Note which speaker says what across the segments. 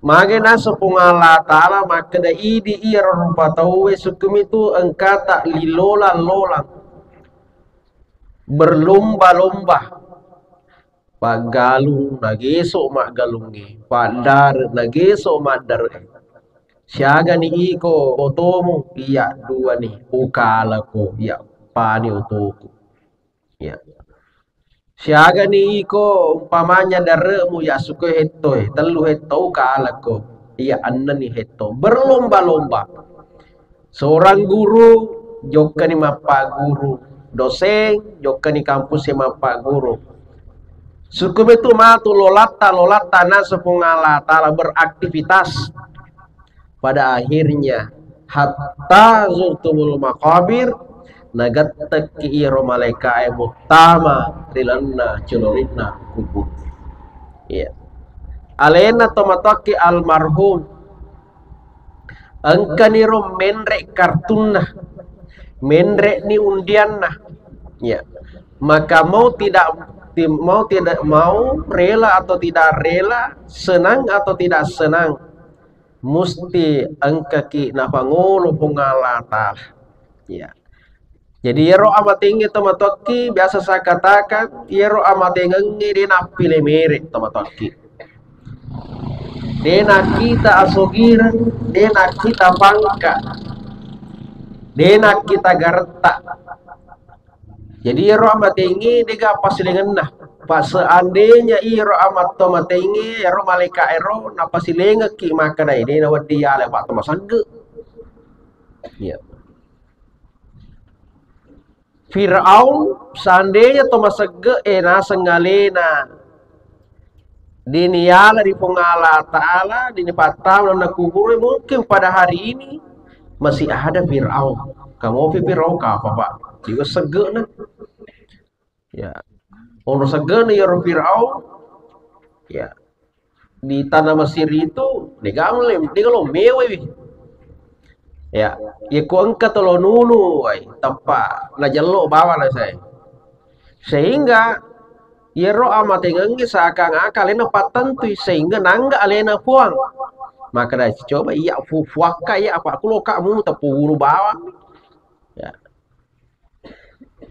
Speaker 1: Magena sepungala ta'ala maka da idi iya rupa tahu sukum itu engka tak lilola-lolang berlomba-lomba pagalung nageso mak galungi padar nageso mak dar siaga ni iko otomu iya dua nih ukala ko iya pani otoku ya siaga ni iko umpamanya daremu ya suku hetto telu hetto ukala ko iya anna ni hetto berlomba-lomba seorang guru joka ni mapa guru dosen joka ni kampus si mapa guru sukum itu matu lolata nasu pungala ta'ala beraktivitas pada akhirnya hatta zurtumul maqabir nagattak iro malaika mutama rilanna celorinna kubur ya alena tomataki almarhum angkaniro menrek kartunna menrek ni undianna ya maka mau tidak mau rela atau tidak rela senang atau tidak senang musti angkaki napangolo pungalata ya jadi yero amat tinggi tomatoki biasa saya katakan yero amat tinggi di napile mere tomatoki dena kita asogiran dena kita pangka dena kita garta jadi iro amat tinggi diga pas dengan nah pas seandainya iro amat toma tinggi iro malika iro napa silenga ki maka dai dena wadi ya lewat toma sagge ya Fir'aun seandainya toma sagge na sengalena diniala di pengala ta'ala dini patam na kubur mungkin pada hari ini masih ada Fir'aun kamu Fir'aun ka apa pak juga segge nah ya orang segera ya Fir'aun ya di tanah Mesir itu digamlem digalo mewe ya ya ku angka tolo nunu ay tapa na jallo bawa na saya sehingga ya ro amate ngangi seakan-akan lena patentu sehingga nangga alena puang maka dah coba iya fuaka ya apa aku lo kamu tepuru bawa ya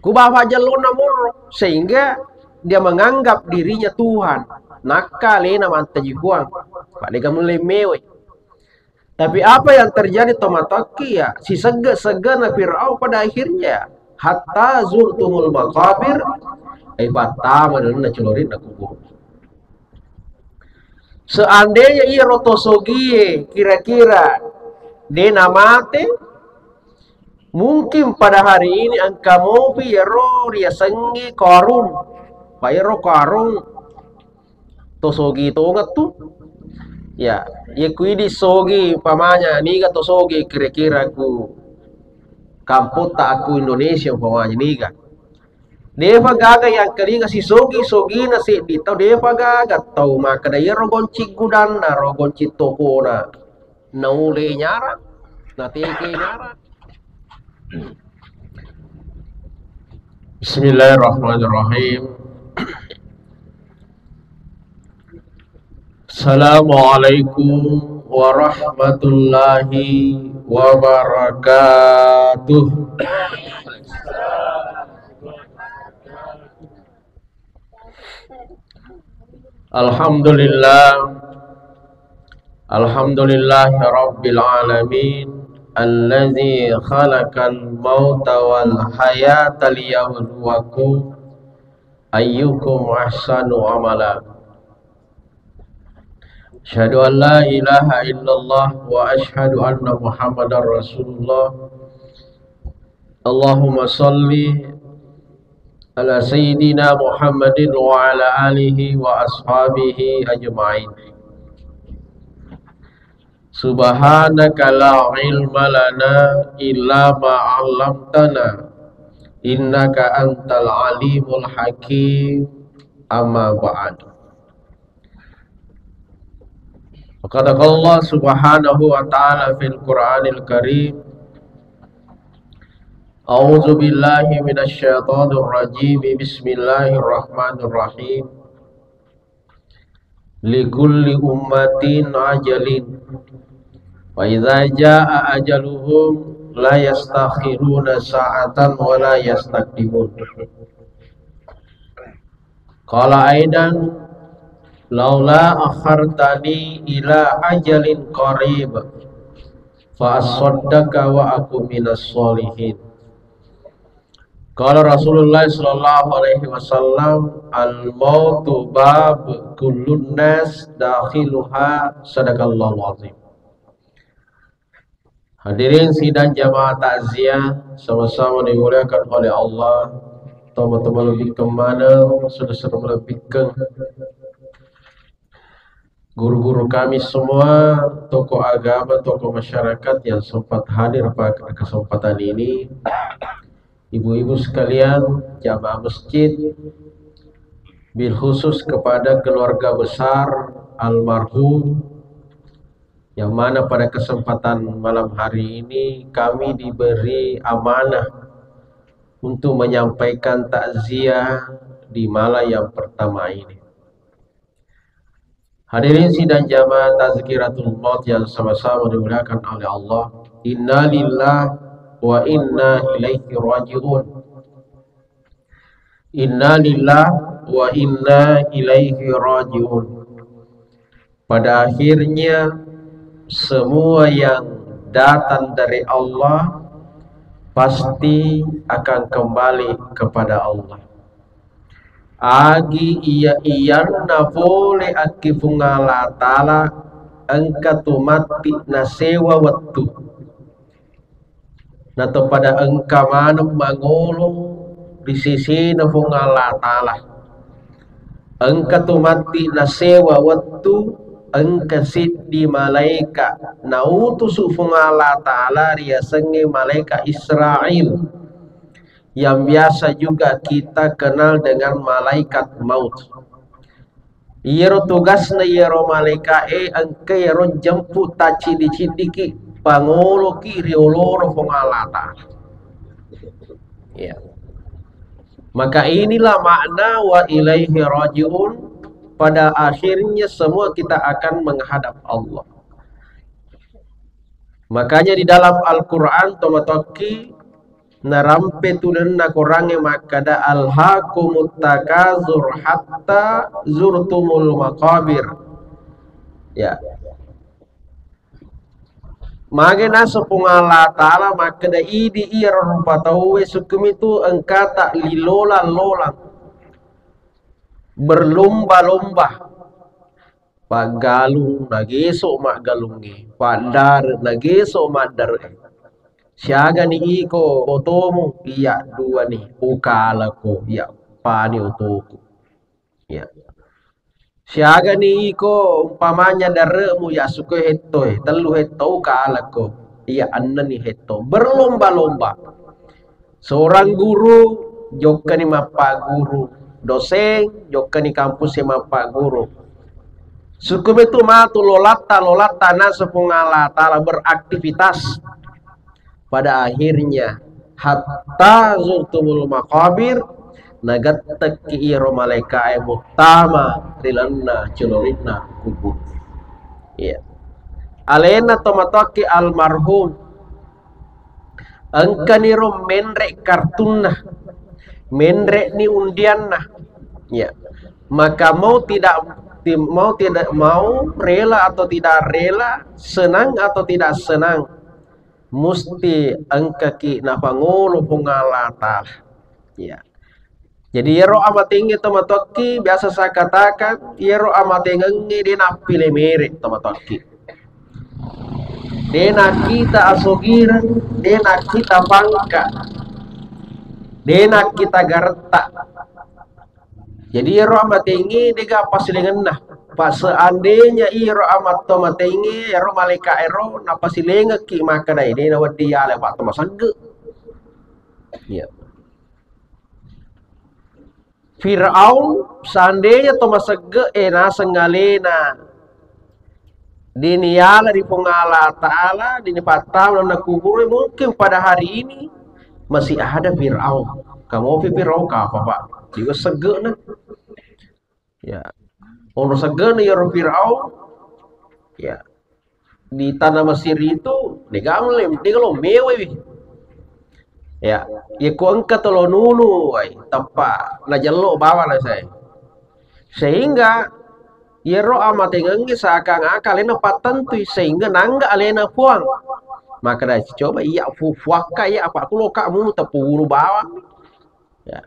Speaker 1: ku bawa jallo namur sehingga dia menganggap dirinya Tuhan nakalena mantaji kuang pak lega mulai mewe tapi apa yang terjadi tomataki ya si segana Fir'aun pada akhirnya hatta zurtumul maqabir batama dan celorin na kubur seandainya ia rotosogie kira-kira dena mate mungkin pada hari ini angka mopi ya ro dia sengi korun Bayro karung tosogi tongat tuh ya ya kuidi sogi pamanya niga tosogi kira-kira ku kampota aku Indonesia pamanya niga deva gaga yang keringa si sogi na si ditau deva gaga tau maka daya rogonci gudana rogonci tokona naule nyara na teke nyara Bismillahirrahmanirrahim. Assalamualaikum warahmatullahi wabarakatuh. Alhamdulillahi rabbil alamin allazi khalaqal mauta wal hayata liyabluwakum ayyukum ahsanu amala. Asyhadu an la ilaha illallah wa asyhadu anna Muhammadar Rasulullah. Allahumma salli ala sayyidina Muhammadin wa ala alihi wa ashabihi ajma'in. Subhanaka la ilma lana illa ma 'allamtana innaka antal alimul hakim. Amma ba'd. Qala Allah subhanahu wa ta'ala fil Qur'anil Karim. A'udzu billahi minasy syaithanir rajim. Bismillahirrahmanirrahim. likulli ummatin ajalin wa idza jaa ajaluhum la yastakhiruna sa'atan wa la yastaqdimun. Qala aidan laula akhartani ila ajalin qarib fa asaddaka wa aku minas solihin. Qala Rasulullah sallallahu alaihi wasallam al-mautu bab kullun nas dakhiluha sadaqallahu azim. Hadirin sidang jamaah takziah sama-sama dimuliakan oleh Allah. Teman-teman lebih kemana saudara-saudara lebih ke guru-guru kami semua, tokoh agama, tokoh masyarakat yang sempat hadir pada kesempatan ini, ibu-ibu sekalian, jamaah masjid, bil khusus kepada keluarga besar almarhum, yang mana pada kesempatan malam hari ini kami diberi amanah untuk menyampaikan takziah di malam yang pertama ini. Hadirin sidang jamaah tazkiratul maut yang sama-sama dimuliakan oleh Allah. Inna lillahi wa inna ilaihi raji'un. Inna lillahi wa inna ilaihi raji'un. Pada akhirnya semua yang datang dari Allah pasti akan kembali kepada Allah. Agi iya na boleh aki fungala ta'ala engka mati na sewa waktu na to pada engka manam mangolo di sisi na fungala ta'ala engka mati na sewa waktu engka di malaika na utus fungala ta'ala ria senge malaika Israel yang biasa juga kita kenal dengan malaikat maut. Iero tugasna iero malaika angke iero jemput taci dicidiki pangolo kiri oloro fongalata. Ya. Maka inilah makna wa ilaihi rajiun. Pada akhirnya semua kita akan menghadap Allah. Makanya di dalam Al-Quran tomatoki narampe tulen na korange makada alhaqumut takazur hatta zurtumul maqabir. Ya. Magena sepungala ta'ala makada idi iya rupa tahu sukum itu engkata lilola-lola berlomba-lomba pagalung nageso mak galungi padar nageso mak dar. Siaga ni iko otomu iya dua nih ukala ko iya pani utuku ya. Siaga ni iko umpamanya daremu ya suku heto telu heto ukala ko iya anna ni heto berlomba-lomba. Seorang guru joka ni mapa guru, dosen joka ni kampus ni mapa guru. Suku itu matu lolata na sepungala tala beraktivitas. Pada akhirnya hatta zurtumul maqabir nagat teki iro malaika mutama rilanna celorina kubur. Iya. Alena tomatoki almarhum angkaniro menrek kartunna menrek ni undianna. Ya. Maka mau tidak mau rela atau tidak rela, senang atau tidak senang, musti angkaki na pangolo pungalata. Ya. Jadi yero amat tinggi tomatoki biasa saya katakan yero amat tinggi di napile mere tomatoki. Dena kita asogiran, dena kita bangka, dena kita garta. Jadi yero amat tinggi diga pas dengan nah. Pas seandainya iro amat tomatengi ero malika ero napa silenga ki maka dai dina wadi ya lewat tomasangge. Ya. Firaun seandainya tomasagge ena sengalena diniala di pengala ta'ala dini patam na kubur mungkin pada hari ini masih ada Firaun. Kamu Firaun ka apa Pak? Dia sege nah. Ya. Ono segan ya Firaun, ya di tanah Mesir itu digamlem, dia kalau mewah, ya, ya ku angkat lo nunu, ay, tempat na jalo bawa lah saya, sehingga ya roh amat ngengge seakan-akan lena patentui sehingga nangga alena puang, maka dah coba iya fuaka ya apa aku lo kamu tepuru bawa, ya,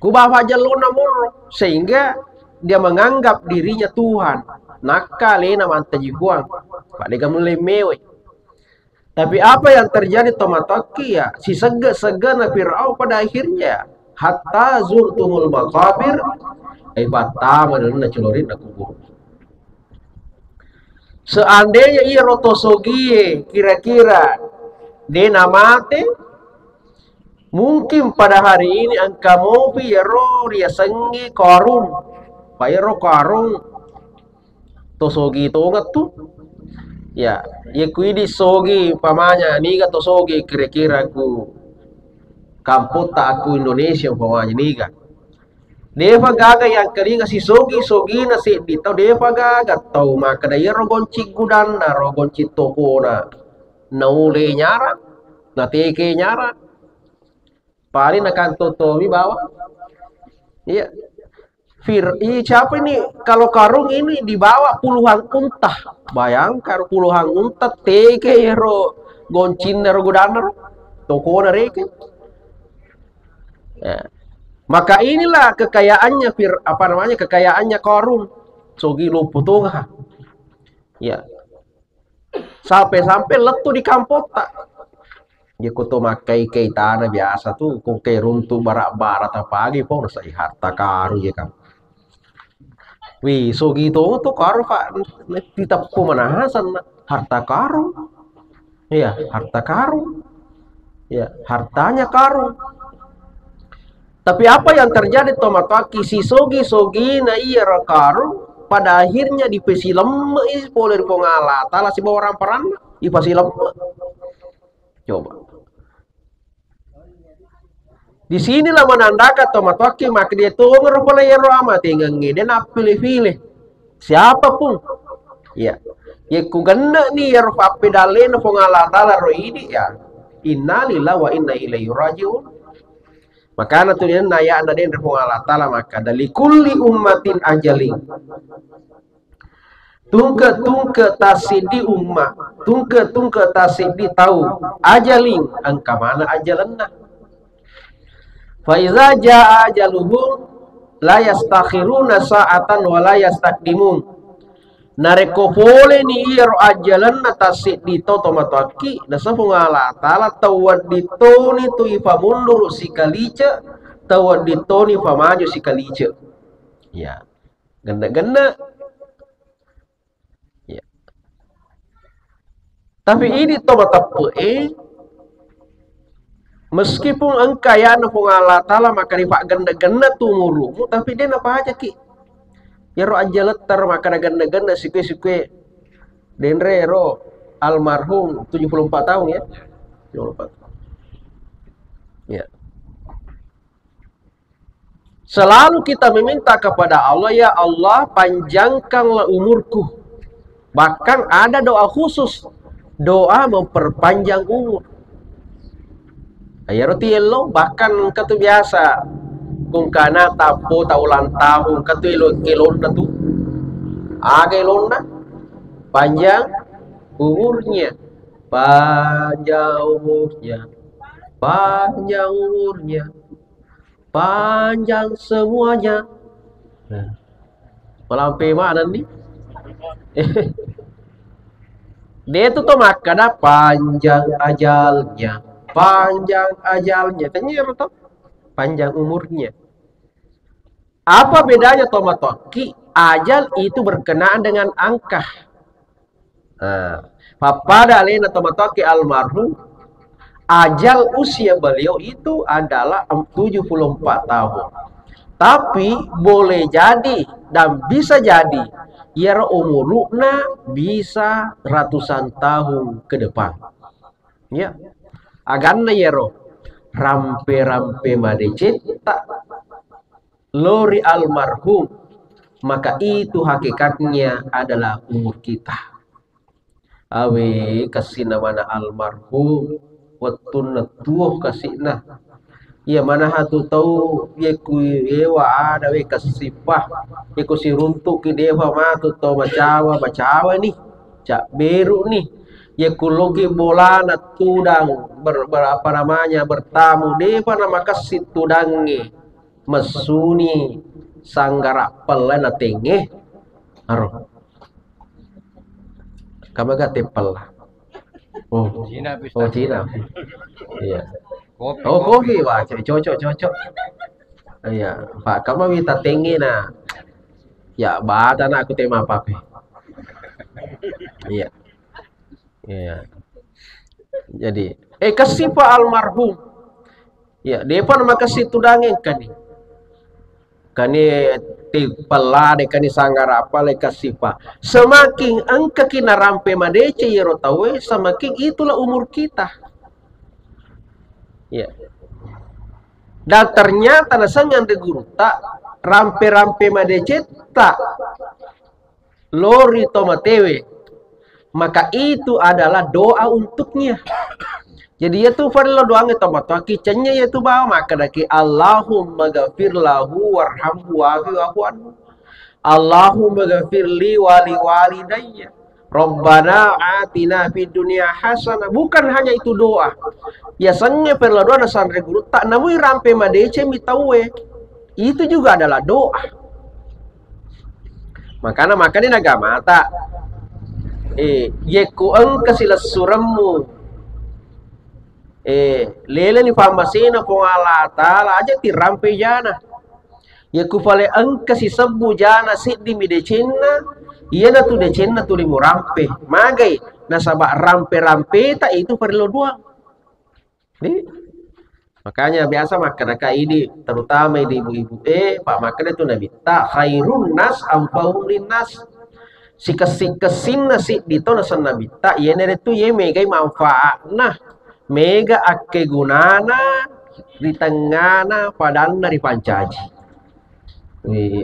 Speaker 1: ku bawa jalo namur sehingga dia menganggap dirinya Tuhan, nakal lena mantaji puang, pak dia mulai mewah. Tapi apa yang terjadi tomataki ya, si sega-sega Fir'aun pada akhirnya hatta zurtumul maqabir pertama na celorin na kubur. Seandainya ia rotosogie kira-kira dena mate, mungkin pada hari ini angka mobi ro ria sengi karun, ro karun tosogi tongat tuh. Ya, ya kuidi sogi pamanya niga tosogi kira-kira ku kampota aku Indonesia pamanya niga. Deva gaga yang keringa si sogi na si ditau deva gaga tau maka daya rogonci gudana rogonci tokona na ule nyara na teke nyara paling akan totomi bawa. Iya. Siapa ini kalau karung ini dibawa puluhan unta, bayangkan puluhan unta teke ro goncin ro gudana toko reke. Ya. Maka inilah kekayaannya kekayaannya Qarun. Sogi luputunga. Ya. Sampai letu di kampota. Ya kuto makai tanah biasa tuh kung kay runtuh barat-barat pagi po sa harta karu ya kan. Wih, sogi itu tuh karu pak titap ko manahasan harta karu. Iya, harta karu. Ya, hartanya karu. Tapi apa yang terjadi tomataki si sogi na iya rakaru pada akhirnya di pesilem boleh dipongala tala si bawa orang peran di pesilem. Coba. Di sinilah menandakan tomataki maka dia tunggu pula ya rama tinggal ngide na pilih-pilih siapapun. Ya. Ya ku ganda nih ya rapi dalena pongala tala ro ini ya. Innalillahi wa inna ilaihi rajiun. Maka na tulian naya anda den repong Allah Ta'ala maka dari kulli ummatin ajalin tungke tasidi umma tungke tasidi tahu ajalin angka mana ajalanna fa iza jaa ajaluhum la yastakhiruna sa'atan wa la yastaqdimun nareko pole ni iro ajalan na tasik dito tomataki nasa pungala tala tawad dito ni tu ifa mundur si kalice tawad dito ni ifa maju si kalice ya ganda ya tapi ini tomatapu meskipun engkaya na pungala tala maka ni pak ganda tumuru tapi dia apa aja ki ya ro ajaletar maka ganda sikwe denre ro almarhum 74 tahun ya 74 ya selalu kita meminta kepada Allah ya Allah panjangkanlah umurku bahkan ada doa khusus doa memperpanjang umur ya roti elo bahkan kata biasa kung kana tapo taulan tahun katu elon na tu aga elon na panjang umurnya panjang semuanya melampai mana nih dia itu tuh makanya panjang ajalnya ternyata panjang umurnya. Apa bedanya tomatoki? Ajal itu berkenaan dengan angka. Pada alena tomatoki almarhum, ajal usia beliau itu adalah 74 tahun. Tapi boleh jadi dan bisa jadi ya umurna bisa ratusan tahun ke depan. Ya. Aganna ya rampe madeceta lori almarhum maka itu hakikatnya adalah umur kita. Awe kasih mana almarhum waktu natuh kasih ya mana hatu tahu ye ku yewa ada we kasipah ye ku si runtuk ki dewa ma tu tahu macawa nih cak beru nih ye ku logi bola na tudang apa namanya bertamu dewa nama kasih tudange mesuni sanggara pelana tenge aro kamu gak tepel lah
Speaker 2: Cina
Speaker 1: oh Cina iya
Speaker 2: kopi,
Speaker 1: oh kopi wah cocok iya pak kamu minta tinggi nah ya badan aku tema apa iya iya jadi kasih pak almarhum ya depan makasih tudangin kani pelade kani sanggara apa le kasih pak semakin engka kina rampe madece yero tawe semakin itulah umur kita ya dan ternyata nasangan de guru tak rampe madece tak lori tomatewe maka itu adalah doa untuknya. Jadi itu farilla doangnya tomat kicanya yaitu bawa maka daki Allahumma ghafir lahu warhamhu wa'fu anhu. Allahumma ghafir li wa li walidayya. Rabbana atina fid dunya hasanah. Bukan hanya itu doa. Ya sangnya farilla doa nasan guru tak namui rampe madece mitawe. Itu juga adalah doa. Makanya agama tak yeku engka sila surammu lele ni famasina pong Allah Ta'ala aja ti rampe jana yeku fale engka si sebu jana siddi mi decenna iya na tu decenna tu limu rampe magai nasaba rampe tak itu perlu dua makanya biasa makan ini terutama di ibu-ibu pak makan itu nabi tak khairun nas ampahum linnas si kesin nasi dito nasan nabi tak iya nere tu ye megai manfaat nah mega ake gunana di tengana padang dari pancaji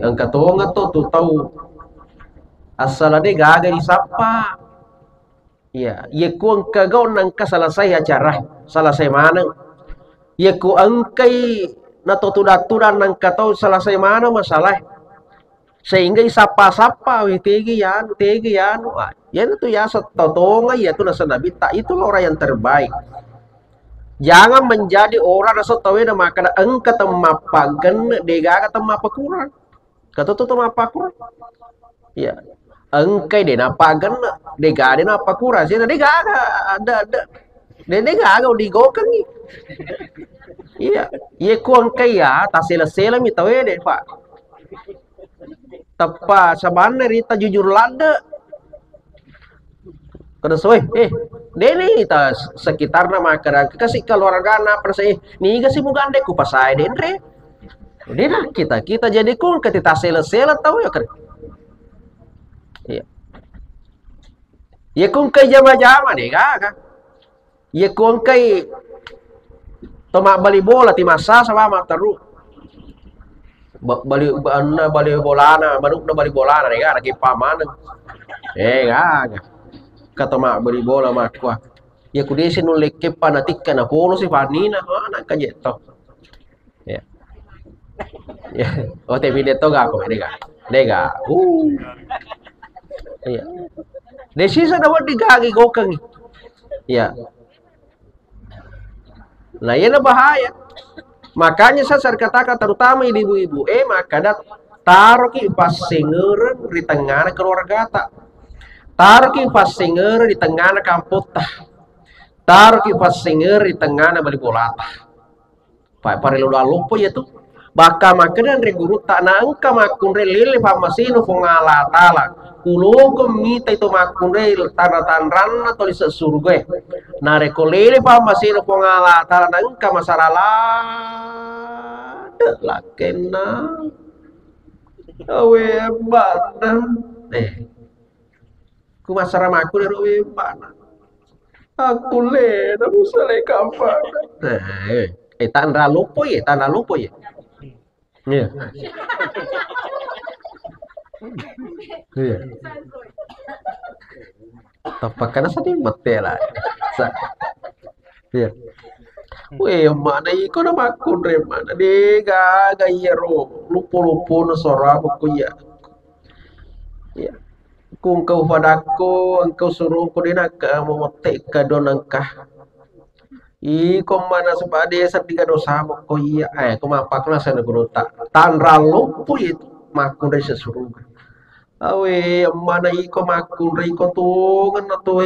Speaker 1: angka tonga tu tahu asal ada gaga di sapa ya ye ku angka gau nangka selesai acara selesai mana ye ku angkai na tutudan nangka tahu selesai mana masalah sehingga isapa-sapa tegi yan ya itu ya setotonga ya itu nasa nabi tak itu orang yang terbaik. Jangan menjadi orang rasa tahu na makan engka temapagan dega kata temapa kurang. Kata tu temapa kurang. Ya. Engkai de napagan dega de napa kurang. Sih dega ada. Dega ada digokan ni. Iya. Ye ku engkai ya tasela-sela mi tahu de pak. Tepa sabana rita jujur lada. Kada soy deni ta sekitar nama kada kasih keluarga na persai ni kasih mugande ku pasai denre dena kita jadi kun ketita sela tahu ya kan iya ye kun kai jama-jama deh kak ye kun kai toma bali bola ti masa sama teru bali bolana manuk na bali bolana deh kak paman kak kata mak beri bola mak kuah ya kudesi nulek kepa natika na polo si panina anak kajeto ya oh tapi dia to gak kok dega iya desi sa dapat digagi gokang ya nah ya bahaya makanya saya katakan terutama ibu-ibu maka taruh ki pas sengeureun di tengah keluarga tak taruh ki pasinger di tengah na kampota taruh ki pasinger di tengah na bali bolata pa parelo lupa ya tu baka makedan re guru tak na angka makun re lele pamasino fongala tala kulogo mita itu makun re tanran atau di surga na re kolele pamasino fongala tala na angka masarala lakena awe badan ku masarama aku dari mana aku le na musale kapan tanra lupo ya iya Iya. Tapakan sa di matela. Sa. Iya. Weh, mana iko na makun mana de ga iyero lupo-lupo no sora ko ya. Ya. Kung kau padaku, engkau suruh ko din ka memetik ka donangkah. Iko mana sebade setiga dosa mo ko iya kumapak na sa naguruta. Tanra lupo itu makun dari sesuruh. Awe mana iko makun ri ko tungan na to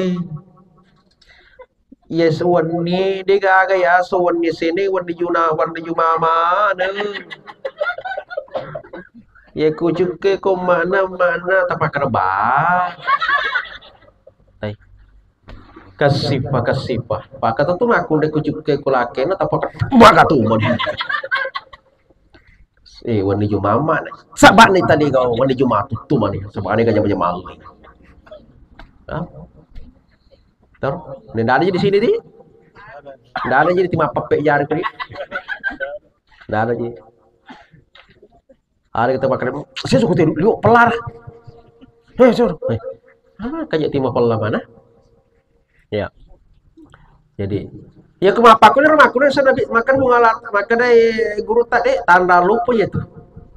Speaker 1: Yes, wani de gaga ya so wani sini wani jumama na. Ye kucuke ko mana tapak ba. Ay, kasipa. Pakata tu aku de kucuke ko lake na tapak baka tu mon. Wani jumama na. Sabak ni tadi kau wani jumatu tu mani. Sabak ni kanya malu. Hah? Ter, ndak ada di sini di. Ndak ada jadi timah papek jar kali. Ndak ada jadi. Hari kita pakai, saya suka tidur, liuk pelar. Sur. Kayak timah pelar mana? Ya. Jadi, ya kemapaku ni rumahku ni saya makan bunga makan dari guru tadi tanda lupa ya tuh.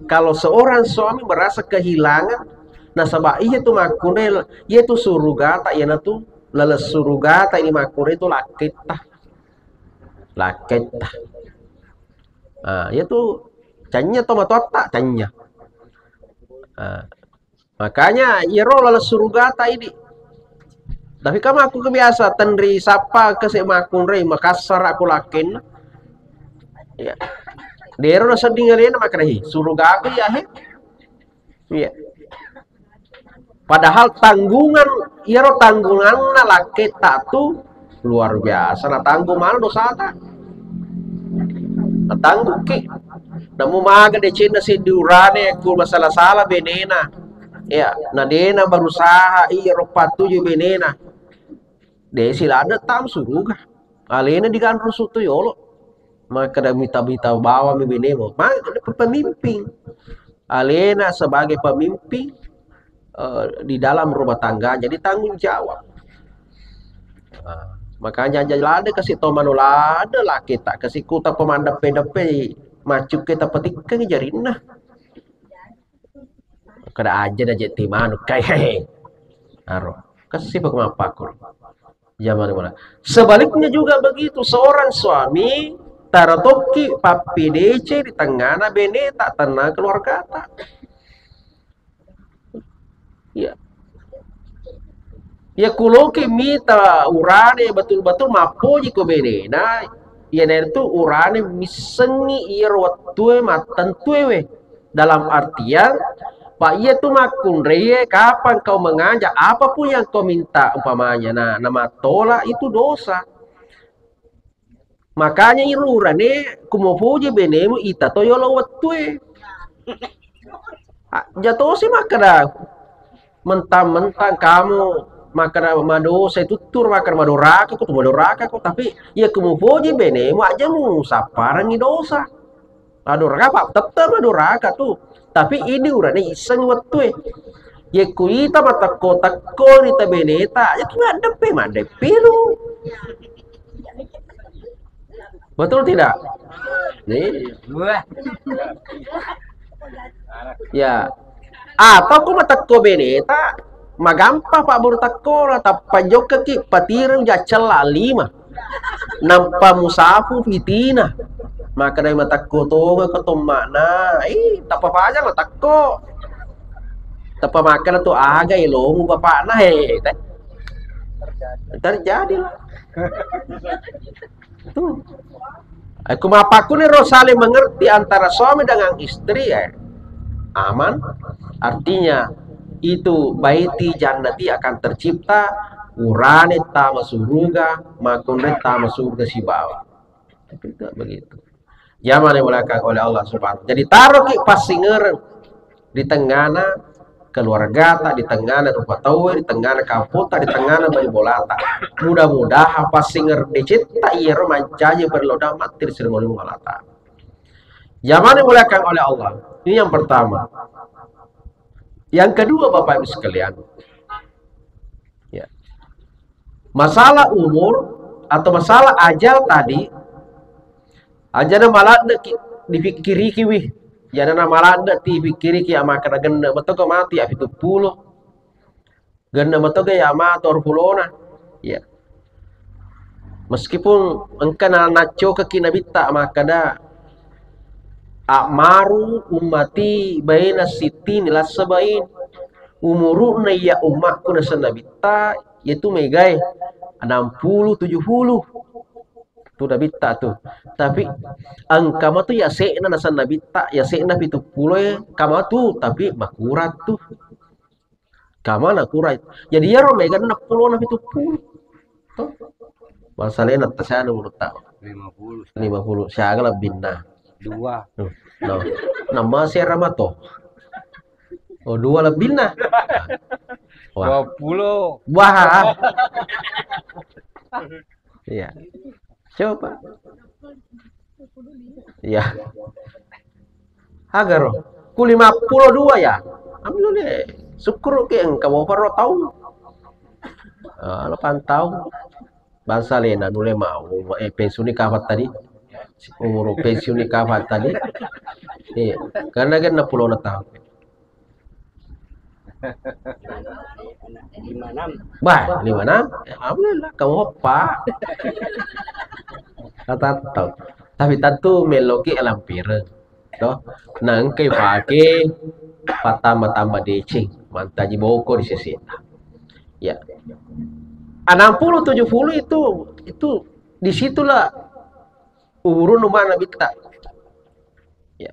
Speaker 1: Kalau seorang suami merasa kehilangan, nah sebab iya tuh makune, iya tuh suruga tak ya tuh leles suruga tak ini makune itu lakitah. Ya tuh canya tomat tak canya. Makanya iro lalu surugata ini. Tapi kamu aku kebiasa tendri sapa ke semakun rei Makassar aku lakin. Ya. Dero na sedih ngalian makarahi suruga aku ya he. Iya. Padahal tanggungan iro tanggungan na laki tak tu luar biasa. Na tanggung mana dosa tak? Na tanggung ki. Namu maga de Cina si durane ku masalah-salah benena. Ya, nadena berusaha iro patuju benena. De sila ada tam suruga. Alena digan rusuk tu yolo. Maka ada minta-minta bawa mi benemo. Maka pemimpin. Alena sebagai pemimpin di dalam rumah tangga jadi tanggung jawab. Makanya jalade kasih to manulade lah kita kasih kuta pemandap pedape macuk kita petikkan jarinah. Kada aja dah jadi manu kayak aro kasih pakmapakur. Zaman mana? Sebaliknya juga begitu seorang suami taratoki papi DC di tengah na bene tak tenang keluarga tak. Ya. Ya kuloki mita urane betul-betul mapoji ko bene na ya itu urane misengi irwatue matantue dalam artian Pak iya tuh makun reye kapan kau mengajak apapun yang kau minta umpamanya nama tolak itu dosa. Makanya irurane kumopuji benemu ita to yolo watue. Jatuh sih makada mentang-mentang kamu makan madosa itu tur makan madoraka kok tapi ya kumopuji benemu aja mu saparangi dosa. Madoraka pak tetap madoraka tuh. Tapi ini urane iseng watue. Ya kuita mata kota nita beneta ya tuh ngadepe madepe lu. Betul tidak? Nih. Ya. Atau ku mata ko beneta magampa pak buru takola tapajok kaki patirang jacela 5. Nampa musafu fitina. Maka dari mata ko to ko makna tak apa aja mata ko. Tapa makan tu aga ilmu bapak nah terjadi lah. Tuh. Aku mapaku nih saling mengerti antara suami dengan istri aman. Artinya itu baiti jannati akan tercipta urane tama suruga makunre tama surga si bawah. Tapi tidak begitu. Zaman yang belakang oleh Allah Subhanahu. Jadi taruh ki pasingeun di tengahna keluarga tak di tengahna rupa tahu di tengahna kampung tak di tengahna bali bolata. Mudah-mudahan pasinger dicipta iya mancaje berloda matir sirngol malata. Zaman yang belakang oleh Allah. Ini yang pertama. Yang kedua Bapak Ibu sekalian, ya, masalah umur atau masalah ajal tadi, ajana malada dipikiri kiwi, jana malada dipikiri ki amakana genda betul ke mati apitu puluh, genda betul ke ama torpulona, ya. Meskipun engkana naco ke kinabita makada amaru ummati baina sitin ila sabain umuruna ya umatku nasa nabita yaitu megai 60 70 tu nabita tu, tapi angkama tu ya sekna nasa nabita ya sekna 70 kama tu tapi makurat tu kama na kurat jadi ya ro mega 60 na 70 tu masalahnya natasana menurut tahu 50 siaga lebih nah
Speaker 2: 2.
Speaker 1: No. Nama si Ramato. Oh, 2 lebih nah. Wah.
Speaker 2: 20.
Speaker 1: Wah. Iya. Coba. Iya. Agar ku 52 ya. Ambil deh. Syukur ke engkau baru tahu. 8 tahun. Bangsa lena nule mau pensiun kafat tadi. Umur pensiun kafat tadi. Iya, karena kan 60 tahun.
Speaker 2: 56.
Speaker 1: Bah, 56. Alhamdulillah kamu pak. Kata tahu. Tapi tentu meloki alam pira. Toh, nang kai pake patama-tama decing, mantaji boko di seseta. Ya. 60 70 itu disitulah urun mana bita. Ya.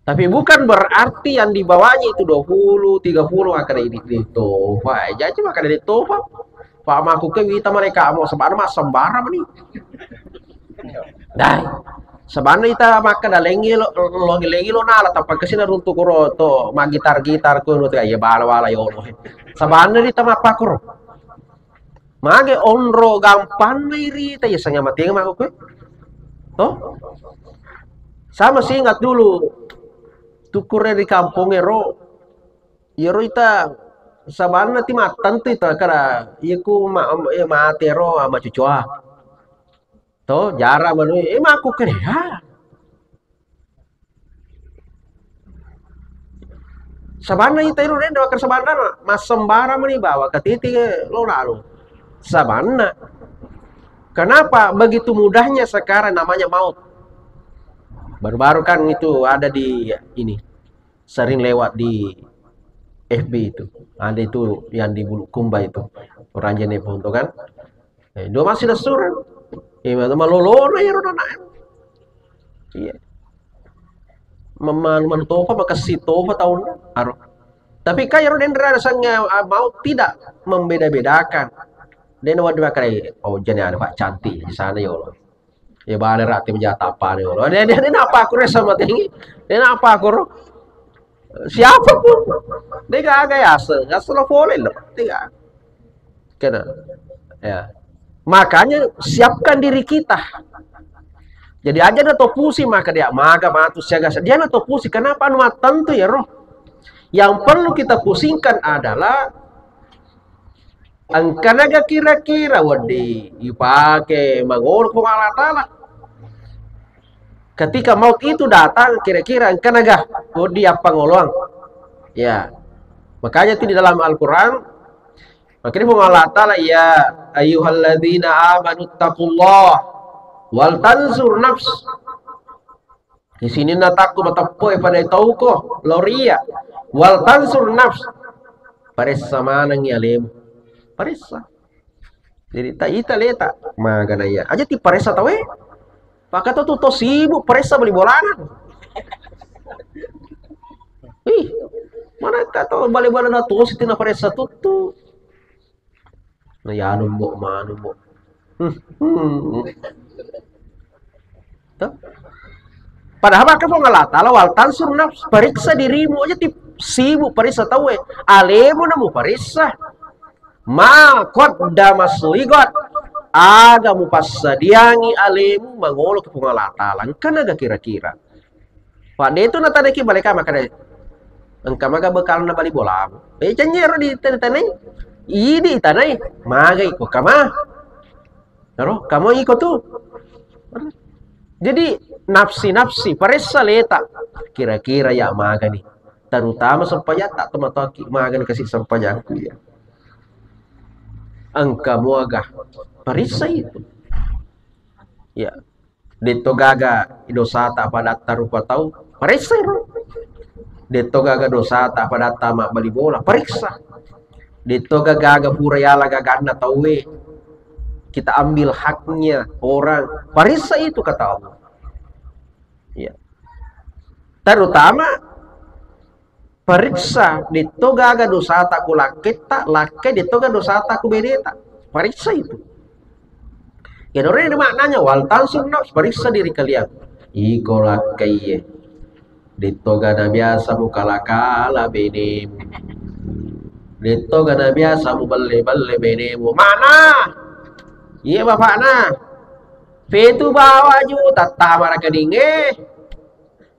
Speaker 1: Tapi bukan berarti yang dibawanya itu 20 30 akan di tofa. Jadi maka dari tofa. Pak maku ke wita mereka mau sebarang mas sembarang nih. Dai. Sebarang kita maka dah lengi lo nala tapi kesini runtuh kuro to magitar ko no ya bala ya Allah. Sebarang kita apa kuro. Mage onro gampang iri ta ya sanga mati maku ke. Toh? Sama sih ingat dulu tukurnya di kampung ero ita sabana ti matan tu ita kada iku mati ero ama cucua to jara manu maku kene ha sabana ita ero rendo akar sabana mas sembara mani bawa ke titik lo lalu sabana. Kenapa begitu mudahnya sekarang namanya maut? Baru-baru kan itu ada di ini, sering lewat di FB itu, ada itu yang di Bulukumba itu, orang Jeneponto kan? Dua masih nasuran, malolo ya rona iya, tofa makasih tofa tahun aru. Tapi kaya rodendra rasanya maut tidak membeda-bedakan. Dia waduh makai jadi ada Pak cantik di sana ya Allah. Ya balik rati menjata apa nih Allah. Dia apa aku sama tinggi. Dia apa aku siapa pun. Dia gak agak nggak salah boleh loh. Tidak. Kena. Ya. Makanya siapkan diri kita. Jadi aja ada topusi maka dia maga matus siaga. Dia ada topusi kenapa anu tentu ya roh. Yang perlu kita pusingkan adalah angkanaga kira-kira wadi ipake mangolok pong Allah Ta'ala. Ketika maut itu datang kira-kira angkanaga wadi apa ngolong. Ya. Makanya itu di dalam Al-Qur'an makanya pong Allah Ta'ala ya ayyuhalladzina amanu taqullah wal tanzur nafs. Di sini nataku matapoy pada tauko loria wal tanzur nafs. Paresa manang yalim. Paresa. Jadi ita leta magana ya. Aja ti paresa tawe. Pakato tu to sibuk paresa beli bolanan. Ih, mana tato bali bolana to si tina paresa tutu. Na ya anu mo manu mo. Padahal maka po ngalata lawal tansur nafs pariksa dirimu aja ti sibuk paresa tawe. Alemu na mo paresa. Ma qaddamas ligat aga mupassadiangi alemu mangolo ke pungalatalan kan aga kira-kira. Pak de itu natadeki balik makanya engka maga bekal na bali bola canyero di tanay idi tanay maga iko kama naro kamu iko tuh. Jadi nafsi paressa leta kira-kira ya maga nih terutama sampaya tak tomatoki maga kasih sampayangku ya engka muaga parissa itu ya dito gaga idosata pada tarupa tahu parissa dito gaga dosata pada tama bali bola periksa dito gaga pura yala gagana tawe kita ambil haknya orang parissa itu kata Allah ya terutama periksa dito gaga dosata ku laketa lake dito gaga dosata ku bedeta pariksa itu ya orang ini maknanya wal tansur nafs periksa diri kalian iko lakeye dito gana biasa mukalakala benemu dito gana biasa mu balle benemu mana iya bapak na fetu bawa juta tamara kedinge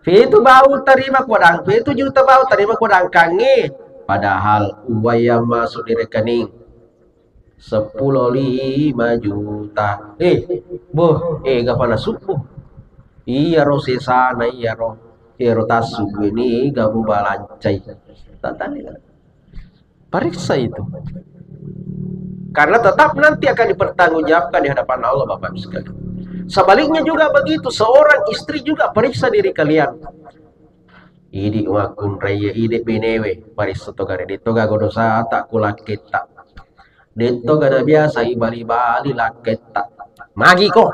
Speaker 1: fetu bau terima kodang fetu juta bau terima kodang kange padahal uang yang masuk di rekening 10,5 juta gak pernah subuh iya ro sesana iya ro tasu ini gak mau balancai tadi periksa itu karena tetap nanti akan dipertanggungjawabkan di hadapan Allah Bapak sekalian. Sebaliknya juga begitu, seorang istri juga periksa diri kalian. Idi wakun raya idi benewe pariksa togare ditoga godosa tak kulaketa. Ditoga na biasa ibali-bali laketa. Magi ko.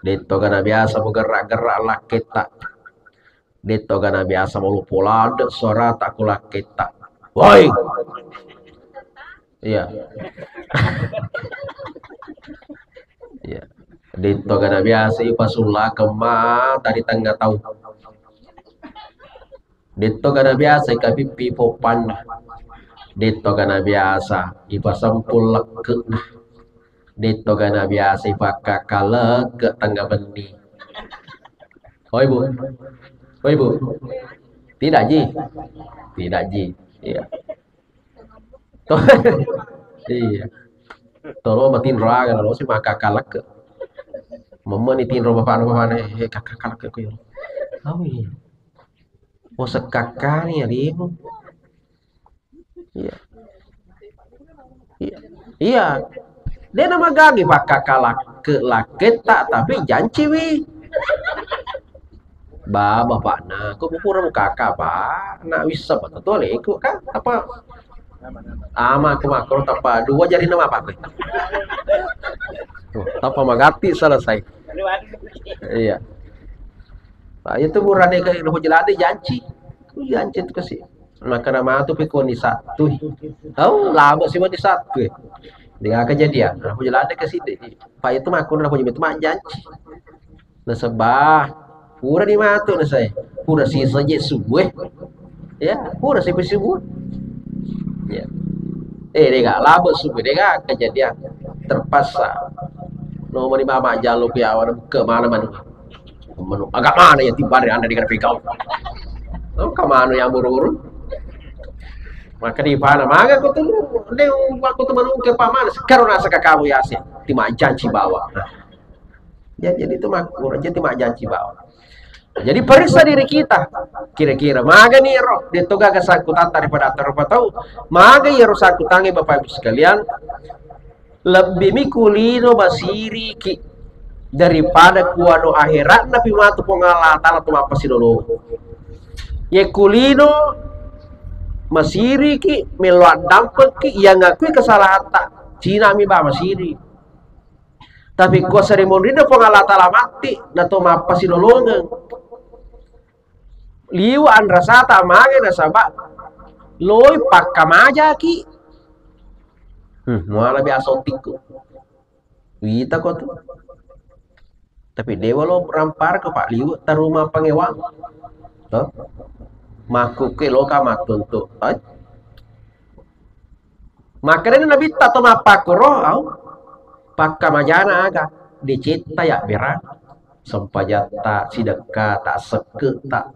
Speaker 1: Ditoga na biasa bergerak-gerak laketa. Ditoga na biasa melupolade suara tak kulaketa. Woi. Iya. Iya. Dito gana biasa ipasulah kema tadi tangga tahu. Dito gana biasa ikapipi popan. Dito gana biasa ipasampul leke. Dito gana biasa ipakakale ke tangga benih. Oh ibu. Tidak ji. Iya. Iya. Tolo matin raga lo si makakalak ke. Mama ni tin roba pano kakakalak ke yo. Awi. O sekakani ali mo. Iya. Iya. Dia nama gagi pakakalak ke laketa tapi janci wi. Bapak na, kok pura muka kakak na bisa betul iku kan apa ama aku makro tapa dua jari nama apa tapa magati selesai iya pak itu murane ke ilmu jelade janci itu kasih maka nama itu pikoni satu tahu lama sih di satu dengan kejadian ilmu jelade kasih pak itu makro ilmu itu mak janci nasabah pura di matu na saya pura sisa je subuh ya pura sih subuh ya dia labut subuh dia kejadian terpaksa nomor 5 mak jaluk ya orang ke mana-mana agak mana ya tiba dari anda dengan pikau ke mana yang buru-buru maka di mana maka aku tuh waktu teman ke paman sekarang rasa ke kamu ya sih timak janji bawa jadi itu makmur aja timak janji bawa. Jadi periksa diri kita kira-kira maga nih roh ditoga kesangkutan daripada terupa tahu maga ya roh sangkutannya Bapak Ibu sekalian lebih mikulino basiri ki daripada kuano akhirat nabi matu pengala taala tu apa sih dulu ye kulino masiri ki meluat dampak ki yang ngakui kesalahan tak Cina mi ba masiri tapi ko seremoni na pengala taala mati na to apa sih dulu liu rasa tamage na sabak loy pakamaja ki muala biasa otikku wita ko tuh tapi dewa lo rampar ke pak liu taruma pangewang toh maku ke lo kamak tuntuk makanya nabi tato mapaku roh au pakamajana aga dicita ya berang sampajata sideka tak seke tak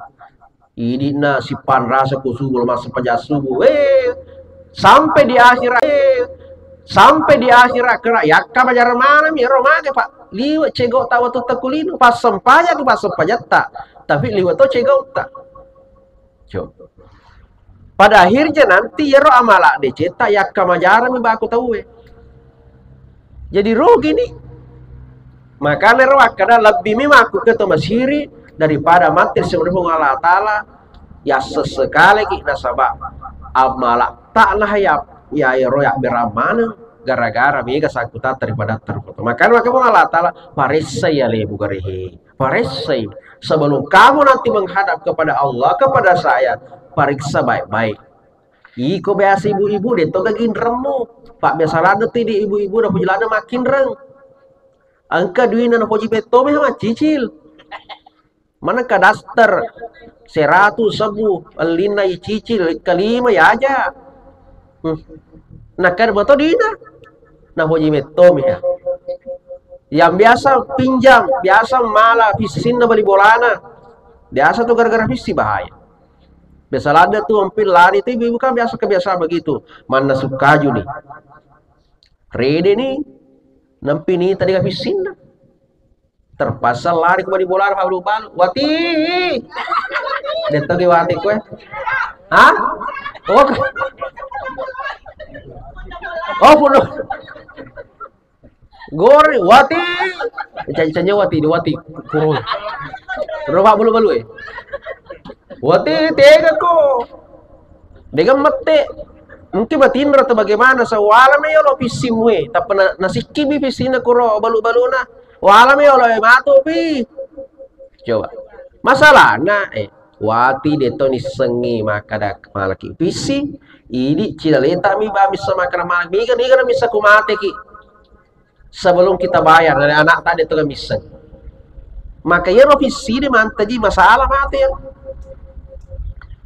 Speaker 1: Ini na si panrasa kusubul masa pajasubu. Sampai di akhirat. Sampai di akhirat kena yakka bajar mana mi romage pak. Liwat cegok tawa tu takulino pas sempaya tu pas sempajat tak. Tapi liwat tu cegok tak. Coba. Pada akhirnya nanti ya roh amalak dicetak yakka majara mi baku tahu. Jadi rugi nih. Makanya roh akada lebih memaku ke masiri daripada mati sebelum Allah Ta'ala ya sesekali kita sabak amalak taklah ya royak beraman gara-gara mereka sangkutan daripada terfoto. Makanya Allah Ta'ala paresai ya lebu garehe paresai sebelum kamu nanti menghadap kepada Allah kepada saya periksa baik-baik. Iko biasa ibu-ibu deh toga remu pak biasa lada tadi ibu-ibu dah pujelana makin reng angka duina na poji beto meh cicil mana ka daster 100 sebu alina cicil kelima ya aja nah kan beto dina nah poji beto meh yang biasa pinjam biasa malah pisin na bali bolana biasa tuh gara-gara visi bahaya biasa ada tuh hampir lari itu ibu kan biasa kebiasaan begitu mana suka nih rede nih nampi nih tadi gak pisin terpaksa lari kembali bola balu-balu wati deto ge wati kue hah oh puno gor wati cancanya wati kurung roba balu-balu wati tega ko dega mate mungkin batin atau bagaimana sawala me yo lo pisimwe tapi nasikibi pisina kuro balu-baluna wala me yo lo mato pi coba masalah na wati deto ni sengi makada malaki pisi ini cilaleta mi ba bisa makan malaki kan bisa kumate ki sebelum kita bayar dari anak tadi itu kan bisa maka ya lo pisi di mantaji masalah mati ya.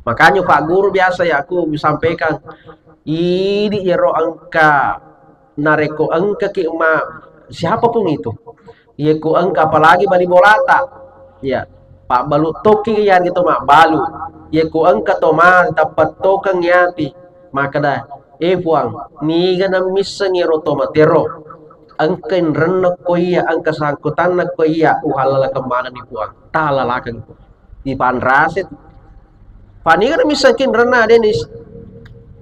Speaker 1: Makanya Pak Guru biasa ya aku sampaikan ini ya roh angka nareko angka ki ma siapapun itu ya ku angka apalagi bali bolata ya Pak balu toki ya gitu mak balu ya ku angka to ma dapat token yati maka dah puang ni gana miseng ya roto matero angka renno ko iya angka sangkutan na ko iya uhalala kemana ni puang talalakan di panraset pani kan misalkan rena denis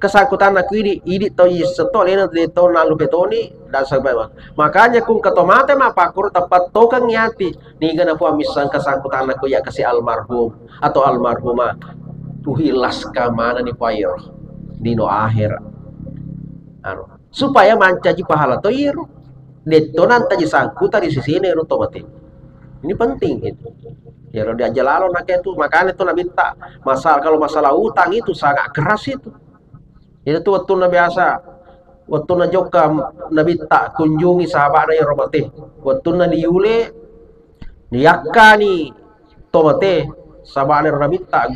Speaker 1: kesangkutan aku ini to setol ini to nalu betoni dan sebagainya makanya kung katomate mapakur tepat tokan nyati ni gana po misang kesangkutan aku ya kasih almarhum atau almarhumah tuhilas ka mana ni pair dino akhir supaya mancaji pahala to iro deto nanti sangkutan di sisi ini otomatis ini penting itu ya dia jalalo nak itu makanya itu nabi tak kalau masalah utang itu sangat keras itu waktu na biasa waktu na joka nabi tak kunjungi sahabatnya yang romate waktu na diule niyakka ni tomate sahabatnya nabi tak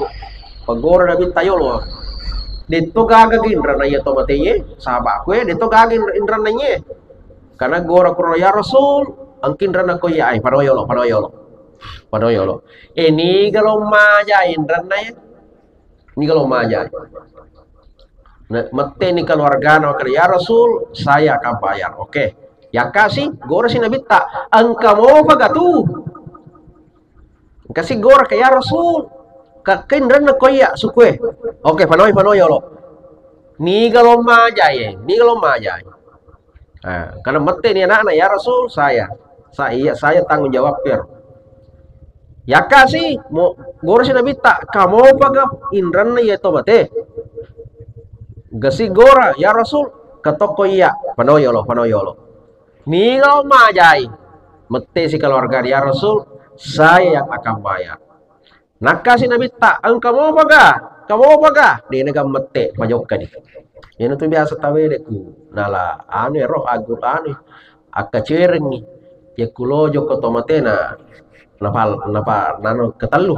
Speaker 1: pagora nabi tayolo dito gagagin rana ya tomate ye sahabat kue dito gagin rana ye karena gora kuno ya rasul angkin rana ko ya ay panoyolo ini kalau majain ranai ini kalau majain mete ini keluarga ya Rasul saya akan bayar oke ya kasih gora si nabi tak angka mau apa tuh kasih gora ke ya Rasul kakin rana koya sukwe oke panoy lo ni kalau majain karena mete ini anak-anak ya Rasul saya tanggung jawab ya kasih mau gora si nabi tak kamu paga indran ya to bate gasi gora ya Rasul ketoko iya panoyolo ni kalau majai mete si keluarga ya Rasul saya yang akan bayar nak kasih nabi tak kamu paga di negara mete pajokkan ini tuh biasa tawe deku nala anu roh agur anu akka cereng ni ya kulojo kotomatena Napa nano ketelu.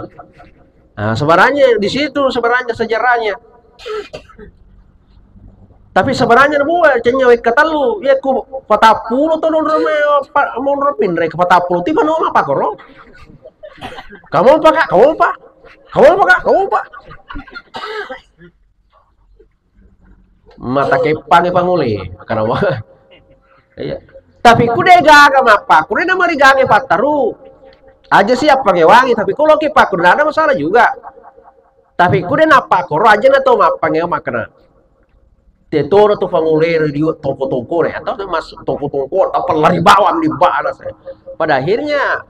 Speaker 1: Nah, sebenarnya di situ sebenarnya sejarahnya. Tapi sebenarnya buat cenyo ketelu ya ku 40 to non mon repin rek 40 ti pano apa koro. Kamu apa? Kamu apa kak? Kamu apa? Mata kepang panguli karena wah. Iya. Tapi ku dega apa? Ku dega mari gange pataru. Aja siapa ngewangi tapi kalau kipak ku ada masalah juga. Tapi ku dega apa? Koro aja na to mapang makna. Tetoro tu pangulir di toko-toko nih atau mas toko-toko apa lari bawang di bawah saya. Pada akhirnya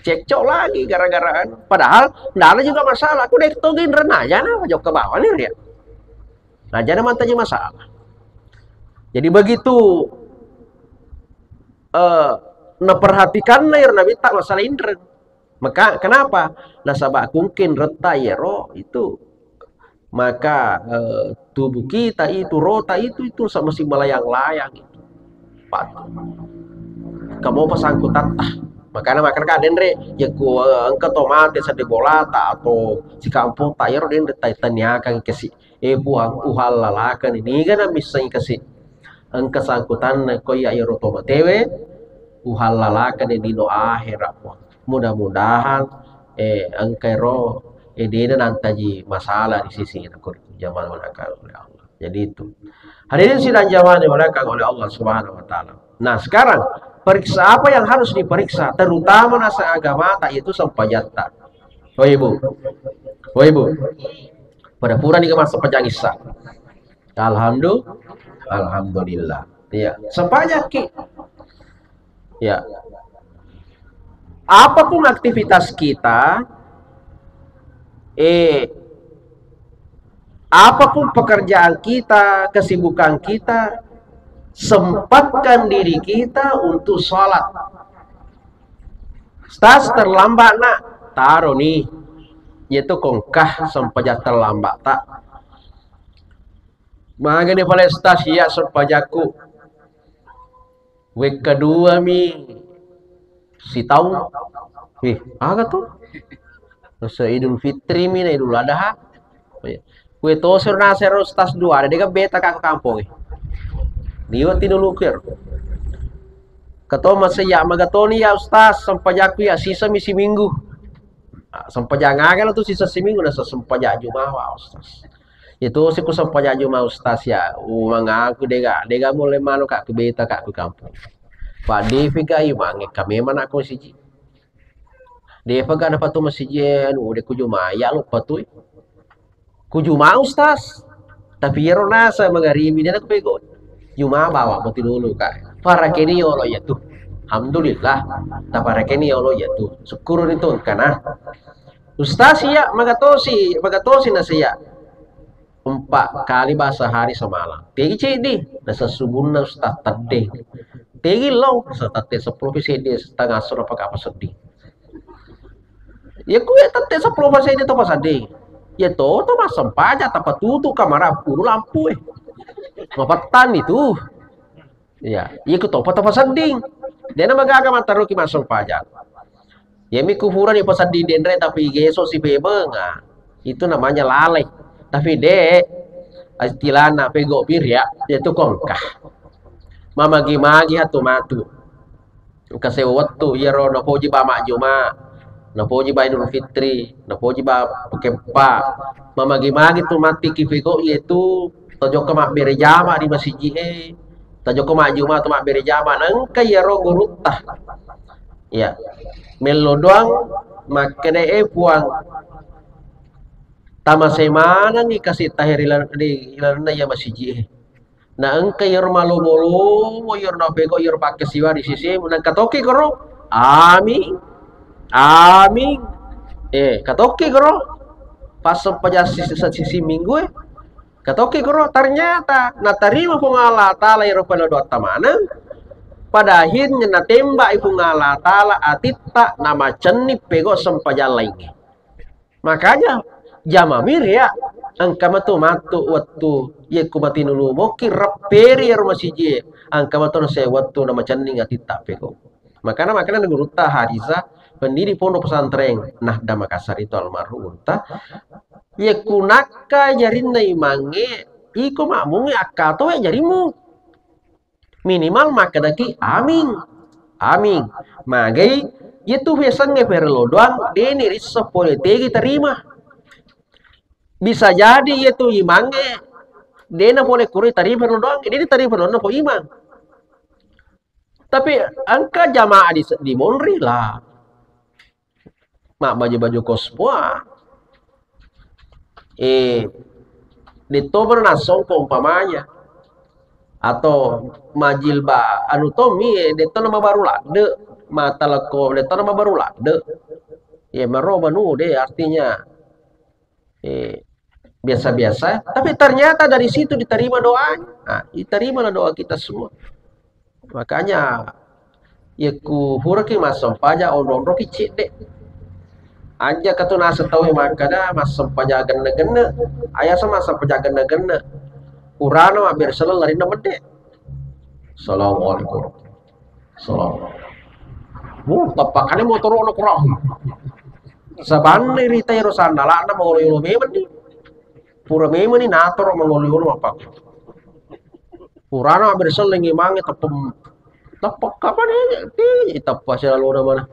Speaker 1: cekcok lagi gara-gara padahal nggak ada juga masalah. Aku dek togin renaya nah jauh ke bawah nih ya. Nah jadi mantannya masalah. Jadi begitu perhatikan layar nabi tak masalah indra. Maka kenapa? Nasabak mungkin reta yero itu maka tubuh kita itu rota itu sama si melayang-layang itu patuh kamu pasangku tatah makanya kaden re ya ku angka tomate sa de bolata atau si kampung tayar den de tanya kan kesi buang uhal lalakan ini kan bisa kasih angka sangkutan ko ya yoro tomatewe uhal lalakan di no akhirat mudah-mudahan angka ro dia nanti masalah di sisi aku zaman mereka oleh Allah. Jadi itu. Hadirin sidang jamaah dimulakan oleh Allah Subhanahu wa taala. Nah, sekarang periksa apa yang harus diperiksa terutama nasa agama tak itu sampajata. Oh Ibu. Oh Ibu. Pada pura nih masa pajangisa. Alhamdulillah. Ya, sampajaki. Ya. Apapun aktivitas kita apapun pekerjaan kita, kesibukan kita, sempatkan diri kita untuk sholat. Stas terlambat nak, taruh nih, yaitu kongkah sempajak terlambat tak. Makanya pada stas ya sempajaku. Week kedua si tahu, agak tuh. Masa Idul Fitri mina Idul Adha. Kue tosir nasero stas 2 ada dega beta kak kampung. Niwa tinulukir. Kato masaya magatoni ya ustaz sampajaku ya sisa misi minggu. Sampajangan itu sisa seminggu nasa sampajak jumawa ustaz. Itu sih ku sampajak jumawa ustaz ya. Mengaku dega mulai manu kak ke beta kak ke kampung. Pak Devi kai mange kami mana aku siji. Dia pagka dapat tu masjid udah kujuma ya lu patui kujuma ustaz tapi yero nasa magharibi dia nak pego juma bawa mati dulu kak para kini Allah ya tuh alhamdulillah tak para kini Allah ya tuh syukur itu karena ustaz ya magatosi nasiya 4 kali bahasa hari semalam tegi cedi nasa subunna ustaz tadeh tegi long nasa tadeh 10 cedi setengah surah apa sedih. Ya kue tete 10 bahasa ini to pasade. Ya to masam pajak tapat tutu kamar puru lampu Mapatan itu. Ya, ku topa to pasading. Dena magaga mataru ki masam pajak. Ya mi kufuran di pasading dendre tapi geso si bebeng. Itu namanya lalai. Tapi istilahna pego bir ya, itu kongkah. Mamagi-magi hatu matu. Kasih waktu ya rono poji bamak juma. Napoji ba Idul Fitri, napoji ba pekempa, mamagi-magi tu mati kifiko yaitu tojoko mak bere jama di masjid tojoko mak juma tu mak bere jama nangka ya ro gurutah. Ya. Melo doang makene puang tama semana ni kasih tahirilan di ilana ya masjid. Na angka yer malu-malu mo yer no peko yer pakai siwa di sisi nang katoki karo. Amin. Katoki karo. Pas pada sisi minggu katoki karo ternyata natarima pung Allah taala iro pala dot tamana. Pada akhirnya natembak ipung Allah taala atitta nama cenni pego sampajalai. Makanya jamamir ya angka matu waktu ye kumati nulu moki raperi ro masjid angka matu se waktu nama cenni atitta pego. Makanya negurutta hadisa pendiri pondok pesantren Nahda Makassar itu almarhum ta ya kunaka jarinna imange iko makmungi akato ya jarimu minimal makadaki amin magai itu biasanya perlo doang deni risa politiki terima Bisa jadi itu imangnya dia na boleh kuri tari perlu doang, dia tari perlu na po imang. Tapi angka jamaah di Monri lah, mak baju-baju kospoa, dito bernasong ko umpamanya, atau majilba anu tomi, dito nama baru lade, mata leko, dito nama baru lade, ya maroba nu deh artinya, biasa-biasa, tapi ternyata dari situ diterima doanya. Nah, diterimalah doa kita semua. Makanya ya ku huraki masam paja ondon kicik dek. Aja katu nasa tahu makada masam paja gena-gena. Ayah sama masam paja gena-gena. Urana mah biar selalu lari nama dek. Assalamualaikum. Assalamualaikum. Tapakannya motor ono kurang. Sabanne rita yaro sandala na mangolo memen ni. Pura memen ni nator mangolo apa. Purana bersel lengi mangi tapak kapan ni tapak selalu na mana.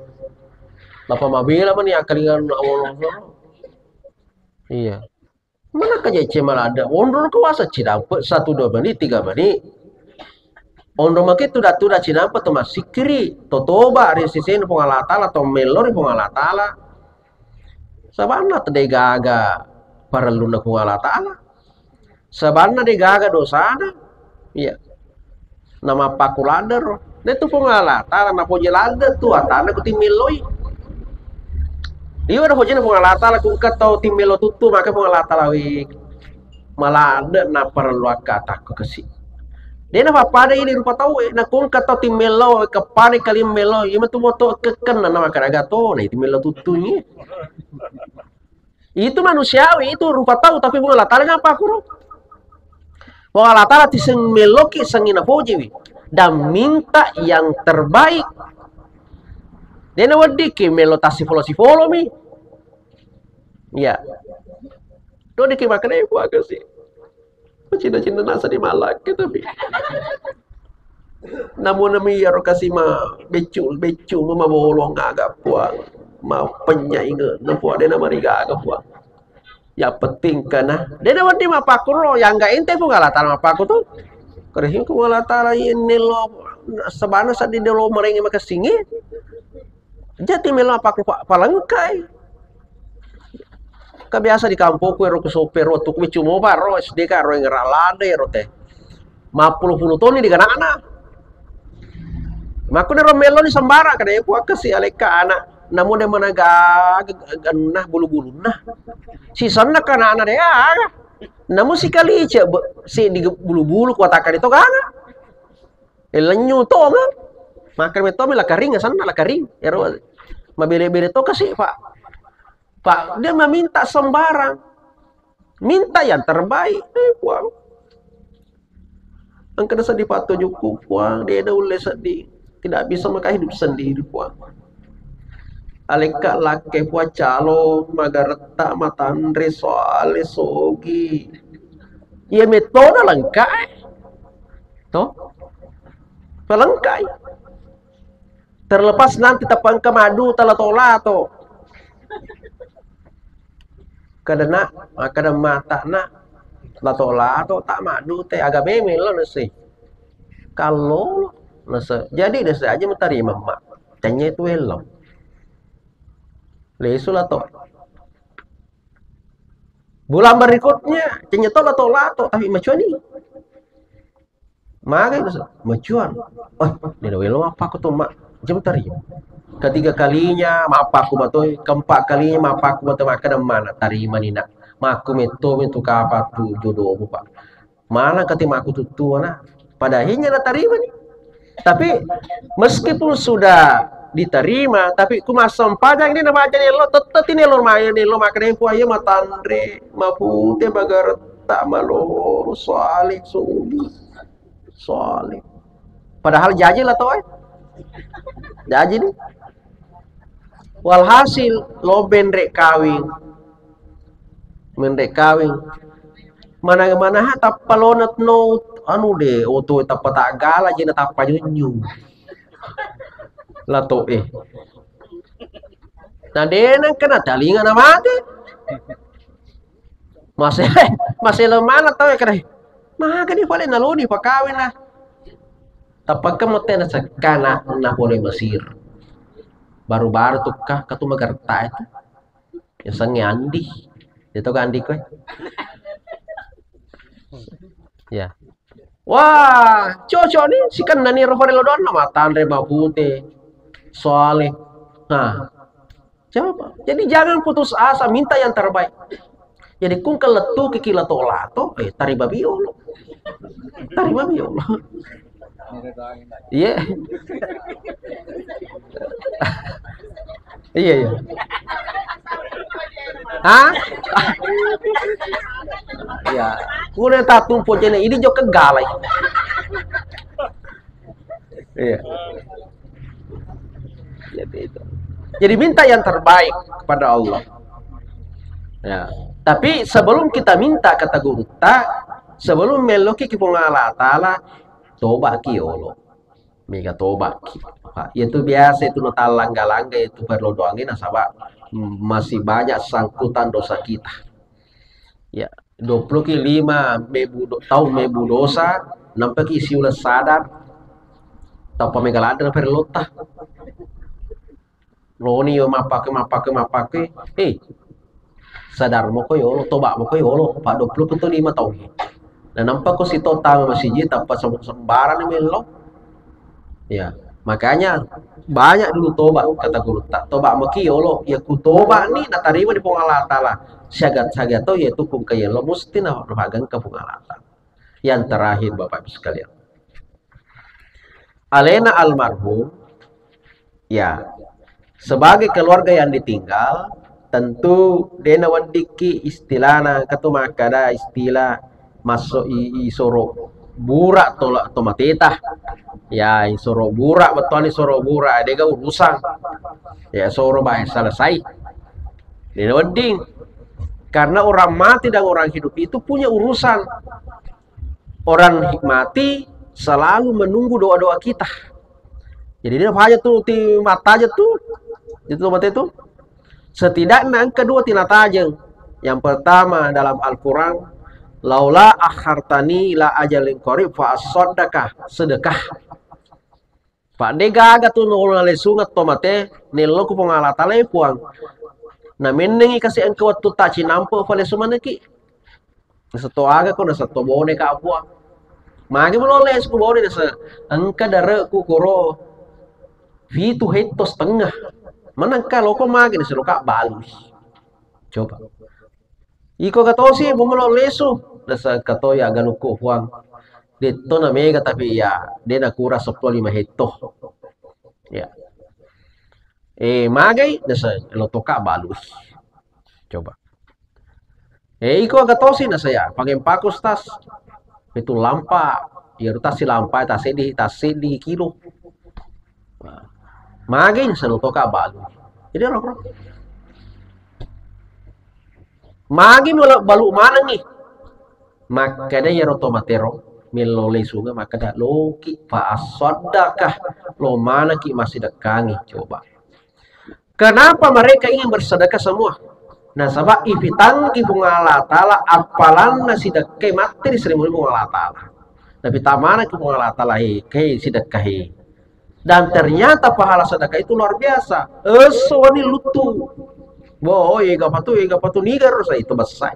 Speaker 1: Lapa mabila man ya kalingan awal. Iya. Mana kaja cemal ada. Ondor kuasa cinampe 1-2 menit 3 menit. Ondor make tuda cinampe tu masikri. Totoba ari sisen pengalatala atau melor pengalatala. Sabana tede gaga para luna pengalatala. Sabana de gaga dosana. Iya. Nama pakulader. Itu pengalatala na pojelada tu atana ku timiloi. Iyo ada hojana pengalatala ku katau timilo tutu maka pengalatala wi malada na perlu kata ku kesi. Dia na papada ini rupa tahu na kun katau timilo kapane kali melo ima tu moto keken na maka gato na timilo tutunya. Itu manusiawi itu rupa tahu tapi pengalatala ngapa ku? Pengalatala tiseng meloki sengina pojewi dan minta yang terbaik. Dia na wadi ke melotasi follow mi. Ya. Do diki makane ku agasi. Cinta-cinta nasa di malak tapi. Namun nami yaro kasi becul mabolong agak puang. Ma penyaingan na puang dia nama riga agak puang. Ya penting kana. Dia na wadi mapakuro yang enggak ente pun ngalatala mapaku tuh. Kerehing ku ngalatala ini lo sabana sa di lo merengi makasingi. Jati melo apa palangkai. Kabiasa di kampung ku ero ku sopir waktu ku cuma baro SD ka ro ngeralade ro teh. 50 ton di kana-ana. Maku ro melo ni sambara kada ku akesi aleka anak. Namun de managa ganah bulu-bulu nah. Si sana kana anak de namun si kali si di bulu-bulu ku atakan itu kana. Elenyu to kan. Makan metome la karing sana la karing. Ero mabere-bere to kasih Pak dia meminta sembarang. Minta yang terbaik. Puang. Angkana sa di patujuku puang dia ada uleh sedih. Tidak bisa maka hidup sendiri puang. Aleka lake puang calo magareta matandre soale sogi. Ia metode lengkai. Toh? Pelengkai. Terlepas nanti tapang kemadu talatola to. Kadana kada mata na latola to tak madu teh agak memel lo nasi. Kalau nasi jadi nasi aja menerima mak. Tanya itu elok. Lesu lato. Bulan berikutnya tanya to lato tapi macam ni. Maka nasi macuan. Wah, ni dah elok apa aku tu mak. Jam terima. Ketiga kalinya mapaku matoi, keempat kalinya mapaku matoi makan mana tarima nina. Maku meto kapa tu jodoh pak. Mana ketika aku tutu na. Pada akhirnya na tarima nih. Tapi meskipun sudah diterima, tapi ku masam pajang ini nama aja lo tetep ini lo main lo makan yang puaya matandre, mapute bagar tak malo soalik soalik. Padahal jaji lah toh. Jaji nih. Walhasil lo benrek kawin. Mendek kawin. Mana-mana tap palonat no anu de oto tapat agala jena tapa junyu. Lato Nah dena kena talinga na mate. Masih masih lemah tau ya kadai. Maka di paling naluni pakawin lah. Tapag ka mo tena sa kana na hore Mesir. Baru-baru tuh kah katu magarta itu. Ya sangi Andi. Itu kan Andi ko. Ya. Wah, cocok nih si kan nani hore lodon nama tandre mabute. Soalnya. Nah, coba. Jadi jangan putus asa, minta yang terbaik. Jadi kung keletu kiki lato-lato, tari babi Allah. Tari babi Allah. Iya. Iya, iya. Hah? Ya, kuno tatung pojene ini jo kegalai. Iya. Jadi itu. Jadi minta yang terbaik kepada Allah. Ya. Tapi sebelum kita minta kata guru sebelum meloki kipung Allah Ta'ala, toba ki Allah. Mega toba ki. Itu biasa itu nota langga-langga itu perlu doangin nasabah masih banyak sangkutan dosa kita. Ya, 25 tahun mebu dosa, nampak isi ulah sadar. Tau pamegalada perlu tah. Loni yo mapake. Sadar mo ko yo, toba mo ko yo, pa 25 tahun. Na nampak ko si Tota masih tanpa sembaran ni melo. Ya, makanya banyak dulu toba kata guru tak toba maki yolo ya ku toba ni natarima di Allah Ta'ala syagat-syagat to yaitu kung kaya lo mesti na hagang ka Allah Ta'ala. Yang terakhir Bapak Ibu sekalian, alena almarhum ya sebagai keluarga yang ditinggal tentu dena wadiki istilahna katuma kada istilah masuk isoro burak tolak tomateta ya isoro burak betul isoro burak adega urusan ya soro baik selesai dena wading karena orang mati dan orang hidup itu punya urusan. Orang mati selalu menunggu doa-doa kita. Jadi dia apa aja tuh di mata aja tuh itu mata itu setidaknya yang kedua tinata aja. Yang pertama dalam Al-Quran, laula akhartani ila ajalin qarib fa asaddaqah sedekah. Pak dega aga tuh nol lesungat tomate nelo ku pengala tale puang. Na menengi kasih engkau waktu taci nampo fale sumaneki. Satu aga ko na satu bone ka apua. Magi meloles ku bone na angka dare ku koro. Vitu hetos tengah. Manangka loko magi na seloka balus. Coba. Iko katosi bumelo lesu dasa katoya ganuko huang. Dito na mega tapi ya de na kura 15 hekto. Ya. Magay dasa lotoka balus. Coba. Iko katosi na saya pagempakos tas itu lampa ya tas si lampa tas di kilo. Magay sa lotoka balus. Jadi orang magi balu mana nih maka ada ya rotomatero milole sunga maka ada loki fa asaddaqah lo mana ki masih dekangi coba kenapa mereka ingin bersedekah semua nah sabab ifitang ki Allah Ta'ala apalan nasi dekai materi seribu Allah Ta'ala tapi tamana ki Allah Ta'ala ke sedekah dan ternyata pahala sedekah itu luar biasa esoni lutu. Boh, ega patu nigar itu besar.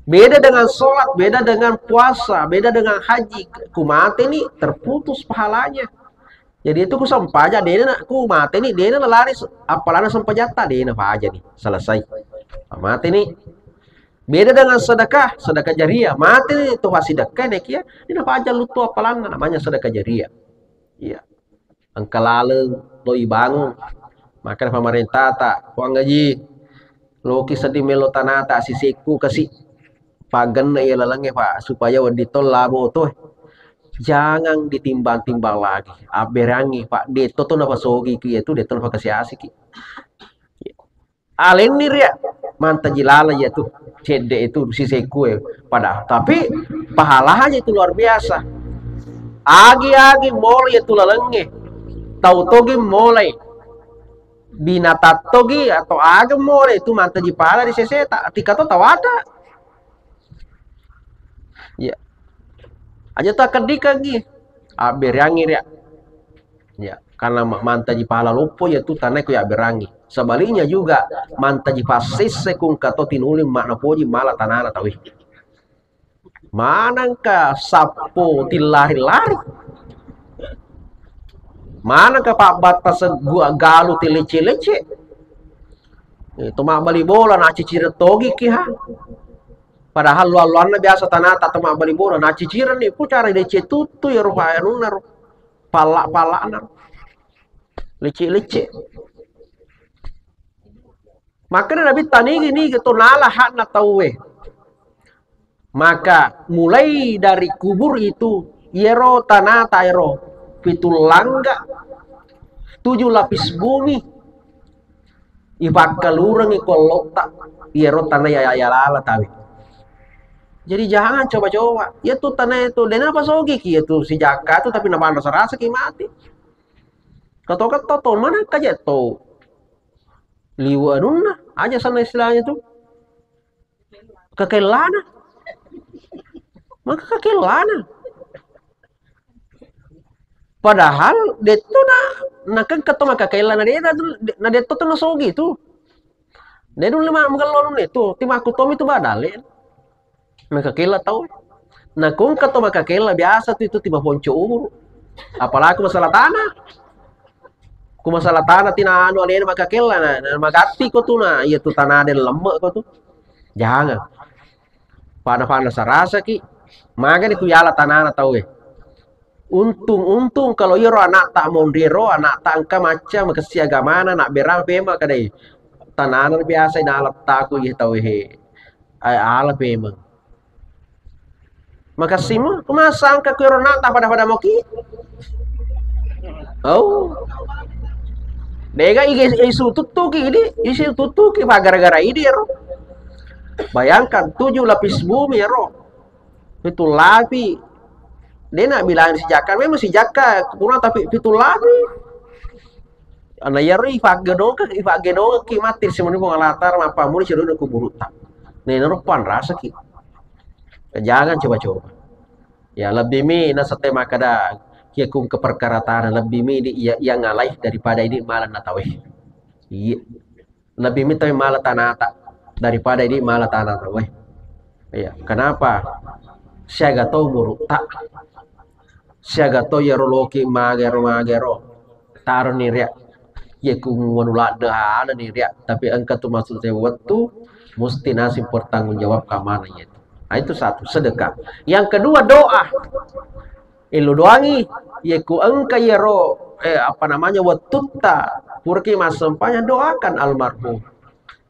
Speaker 1: Beda dengan sholat, beda dengan puasa, beda dengan haji. Ku mati nih terputus pahalanya. Jadi itu ku sampaja dena ku mati nih dena laris apalana sampajata dena apa aja nih selesai. Mati nih. Beda dengan sedekah jariah. Mati nih itu sedekah nih kia. Dena apa aja lutu apalana namanya sedekah jariah. Iya. Angkalale doi bangun. Maka pemerintah tak uang gaji loki sedih melo tanah tak sisiku kasih pagen ya lalangnya pak supaya waditol labo tuh jangan ditimbang-timbang lagi aberangi pak deto tuh napa sogi ki itu deto napa kasih asik alen nih ya manta jilala ya tuh cede itu sisiku ya pada tapi pahalanya itu luar biasa agi mulai itu lalangnya tahu togi mulai binatatogi atau agam more itu manta jipala di seseta tika to tawada Aja tak kedika gi. Berangi ya. Ya, karena manta ji pala lupo ya tu tanai ku ya berangi. Sebaliknya juga manta ji pasis sekung kato tinulim makna poji malah tanana tawi. Manangka sapo tilari-lari. Manangka pak batas gua galu tilece-lece. Itu mak bali bola na cicir togi ki ha. Padahal luar-luarnya biasa tanah tak mak bali bola na ciciran nih pu cara lece tutu ya rupa nunar pala-pala nar. Lece-lece. Maka Nabi tani gini gitu nala hak na tawe. Maka mulai dari kubur itu yero tanah tairo pitul langga 7 lapis bumi ibak kalurang ikolota yero tanah ya lala tawi. Jadi jangan coba-coba. Ya tuh tanah itu dan apa sogi ki itu si jaka tuh tapi nama rasa ki mati. Kata ton mana kaja to liwa nunna aja sana istilahnya tuh kekelana. Maka kekelana. Padahal deto na kan kato maka kekelana dia na deto tuh nasogi tuh. Dia dulu lima magalon itu tim aku tom itu badalen. Maka kela tahu. Nah kung kato maka kela biasa tuh itu tiba ponco umur. Apalagi masalah tanah. Ku masalah tanah tina anu alena maka kela na magati ko tuh na iya tuh tanah ada lemak ko tuh. Jangan. Pana-pana sarasa ki. Maga itu yala tanah tahu Untung kalau iro anak tak mondero anak tak angka macam kesiagamana nak berang pema kadai tananan biasa na alat taku ya tahu he ay ala pema maka simu kumasang ka iro nak tak pada moki dega isu tutuki ini isu tutuki gara-gara ini ro bayangkan 7 lapis bumi ro itu lapi dia nak bilang si jaka memang si jaka kurang tapi itu lapi ana yari ifak gedong ki mati simuni mo latar mapa muni si do kuburu tak ne pan rasa ki jangan coba-coba ya lebih mi na satema kada kia kum keperkarataan lebih mi yang ngalai daripada ini malah natawe iya lebih mi tapi malah tanata daripada ini malah tanah tawe iya kenapa siaga tau muruk tak siaga tau ya roloki magero taruh nih ya ya kumunula dahana nih ya tapi engkau tuh maksud saya waktu mesti nasib bertanggung jawab kamana ya nah itu satu sedekah yang kedua doa ilu doangi ya ku engkau ya ro apa namanya watutta purki mas sempanya doakan almarhum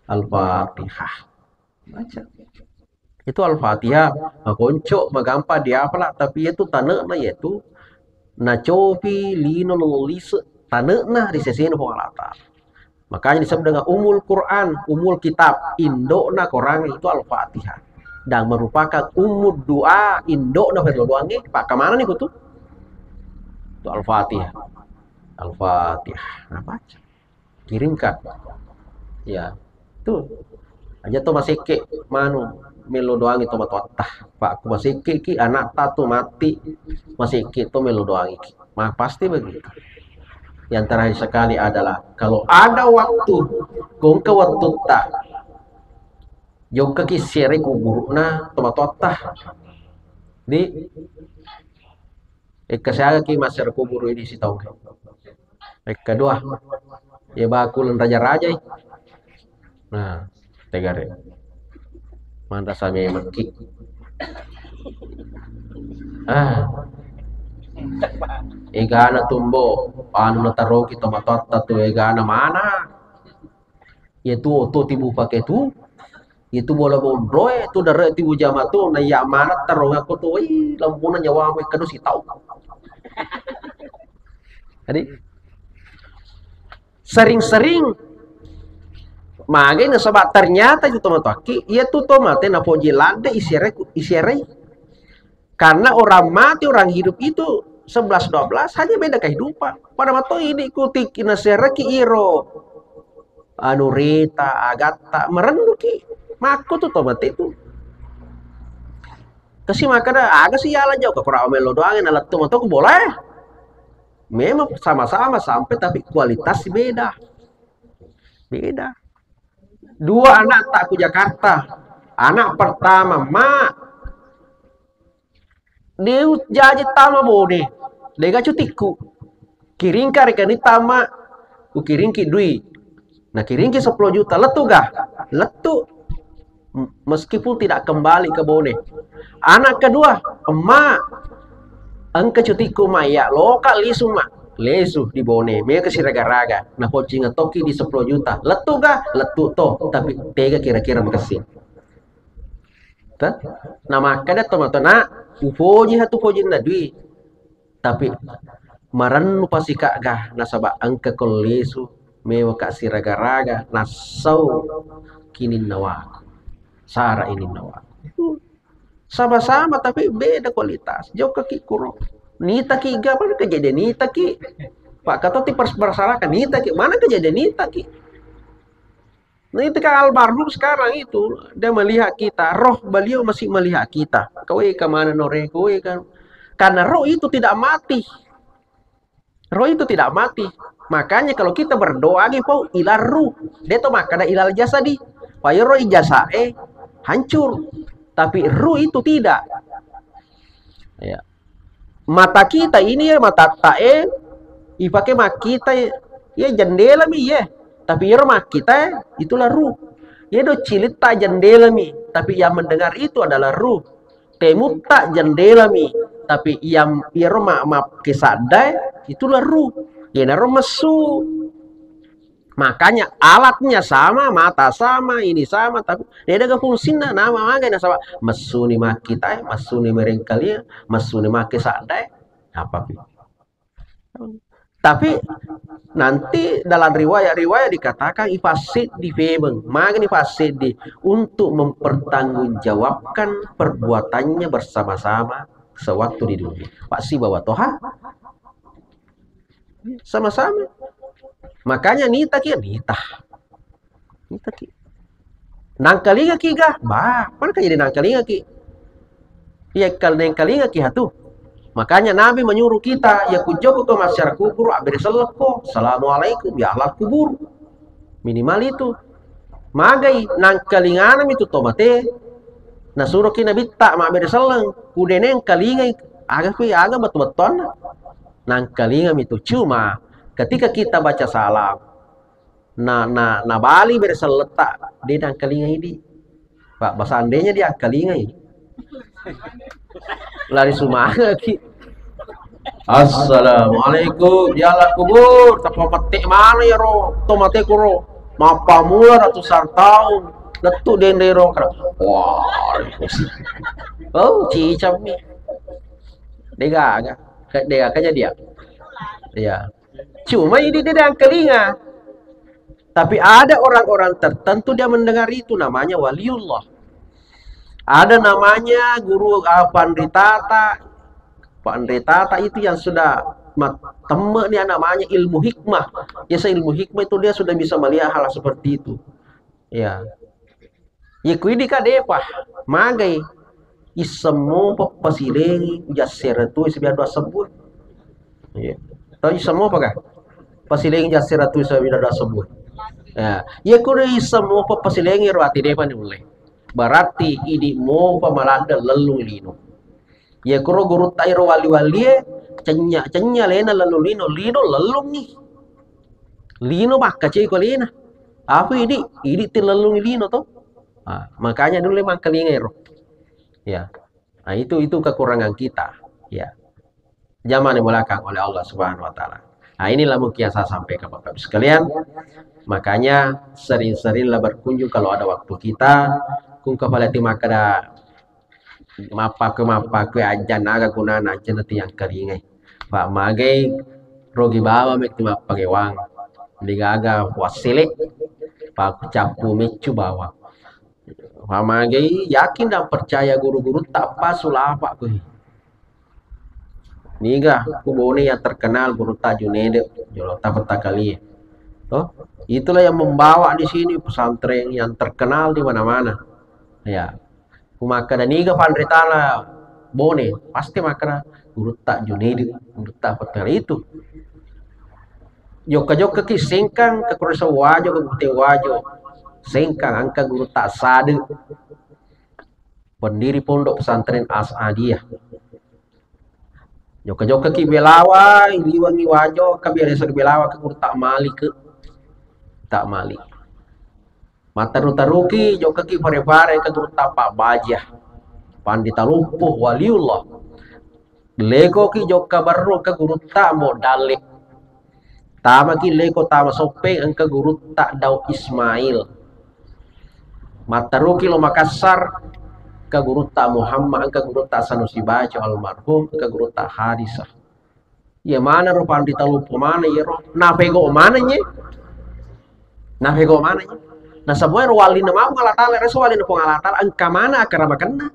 Speaker 1: al-fatihah baca itu al-fatihah konco magampa dia apalah tapi itu tanah na yaitu na copi lino nulis tanah na di sesi nu pengalata makanya disebut dengan umul Quran umul kitab indo na korang itu al-fatihah dan merupakan umul doa indo na berdoangi pak kemana nih kutu itu al-fatihah nah baca kirimkan ya tuh aja tuh masih ke manu melo doang itu matotah pak aku masih ki anak tatu mati masih ki itu melo doang iki mah pasti begitu yang terakhir sekali adalah kalau ada waktu kung ke waktu tak juga ki sere kuburna tomatotah di kesaya ki masyarakat kubur ini si tahu kedua ya bakulan raja-raja nah tegare manta sami maki egana tumbo anu nataro kita matotta tu egana mana yaitu oto tibu pakai tu itu bola bondroe tu dare tibu jama tu na ya mana taro aku tu lampuna nyawa me kadu si tau jadi sering-sering magay na sabat ternyata itu tomataki ia tuh tomate na pojilande isere karena orang mati orang hidup itu 11-12 hanya beda kehidupan pada waktu ini ikuti kinasere ki iro anurita agata merenduki maku tuh tomate itu Kasi makada aga sih ala jauh ke kurang melo doangin alat tuh boleh. Memang sama-sama sampai tapi kualitas beda. Beda. Dua anak tak ke Jakarta. Anak pertama, mak. Dia jadi tama bode. Dia cutiku. Kiring rekan tama. Ku kiring ki duit. Nah kiring ki 10 juta. Letu gah? Letu. Meskipun tidak kembali ke bode. Anak kedua, emak. Angka cutiku maya. Lokal lisu mak. Lesu di bone, mereka kasih raga-raga. Nah pocing toki di 10 juta. Letu gah? Letu toh. Tapi tega kira-kira berkesin. Nah makanya teman-teman ufoji hatu foji na duit. Tapi maran pasti kak gah nasaba angka kolesu mewa kasih raga-raga nasau kini nawaku. Sara ini nawaku. Sama-sama tapi beda kualitas. Jauh kaki kurang. Nita ki mana kejadian nita ki? Pak kata ti persalahkan nita ki. Mana kejadian nita ki? Nah itu kan almarhum sekarang itu dia melihat kita, roh beliau masih melihat kita. Kowe kemana nore kowe kan? Karena roh itu tidak mati. Roh itu tidak mati. Makanya kalau kita berdoa gitu ilar ruh, dia tuh makana ilal jasadi. Paya roh ijasa hancur. Tapi ruh itu tidak. Ya. Mata kita ini ya mata tae ipakai mak kita ya jendela mi ya tapi ya mak kita itulah ruh ya do cilit tak jendela mi tapi yang mendengar itu adalah ruh temu tak jendela mi tapi yang ya mak kesadai itulah ruh ya naro mesu. Makanya alatnya sama, mata sama, ini sama, tapi dia ada fungsinya nama magana sama mesuni makita, mesuni merengkali, mesuni make sadai, apa sih? Tapi nanti dalam riwayat dikatakan ifasid di febeng, magani ifasid di untuk mempertanggungjawabkan perbuatannya bersama-sama sewaktu di dunia. Pak si bawa toha sama-sama. Makanya nita ki. Nangkalinga ki gah, mana kan jadi nangkalinga ki? Iya kalau nangkalinga ki hatu. Makanya Nabi menyuruh kita ya kujogo ke masyarakat kubur abir seleko, assalamualaikum ya Allah kubur. Minimal itu. Magai nangkalinganam itu tomate. Nasuruh kina bitta ma abir seleng, kudeneng kalinga aga betul-betul. Nangkalingam itu cuma ketika kita baca salam, na bali berseletak di nangkalinga ini, Pak basandenya dia angkalinga ini, lari sumaga ki. Assalamualaikum, jalan kubur, tapi petik mana ya roh, tomate kuro, mapa mula ratusan tahun, letu dendero kara, wah, oh cicam nih, dega aja dia. Ya. Cuma ini dia angkalinga. Tapi ada orang-orang tertentu dia mendengar itu namanya waliullah. Ada namanya guru Pandritata. Pandritata itu yang sudah temen dia namanya ilmu hikmah. Ya ilmu hikmah itu dia sudah bisa melihat hal seperti itu. Ya. Ya kuidi kadepah magai isemu pasilengi jasir itu sebiar dua sebut. Ya. Tahu semua apa kan? Pasilengi jasir itu sebiar dua sebut. Ya kuri semua pasilengi ruati depan mulai. Berarti ini mau pemalada lelung lino. Ya kuro guru tairo wali-wali cenya lena lelung lino lelung nih. Lino maka cek lena. Apa ini? Ini lelung lino toh. Makanya dulu memang kelingero. Ya. Nah, itu kekurangan kita, ya. Zaman yang belakang oleh Allah Subhanahu wa taala. Nah, inilah mungkin yang saya sampaikan Bapak Ibu sekalian. Makanya sering-seringlah berkunjung kalau ada waktu kita. Kung kepala ti makada mapa ke ajan aga kunana cenati yang keringai. Pak magai rogi bawa mek ti mapa gewang. Digaga wasile. Pak capu mecu bawa. Pamagai yakin dan percaya guru-guru tak pasulah apa kuy. Niga kubone yang terkenal guru Tajunede Jolota Petakali. Toh, itulah yang membawa di sini pesantren yang terkenal di mana-mana. Ya. Kumaka dan niga Pandritala bone pasti makna guru tak Junaid guru tak hotel itu joka ki sengkang ke kurasa wajo ke bute wajo sengkang angka guru tak sade pendiri pondok pesantren Asadiyah joka ki belawa liwangi wajo kabiasa ke belawa ke guru tak mali mata taruki joka ki pare-pare ke guru tak Pak Bajah pandita lumpuh waliullah lego ki joka baru ke guru tak modale tama ki lego tama sopeng angka guru tak Daud Ismail mataruki lo Makassar ke guru tak Muhammad angka guru tak Sanusi Baco almarhum ke guru tak Hadisah ya mana ro pandita lumpuh mana ya ro nafego mana nya nah semua wali nama ngalatala reso wali na ngalatala angka mana akara makanna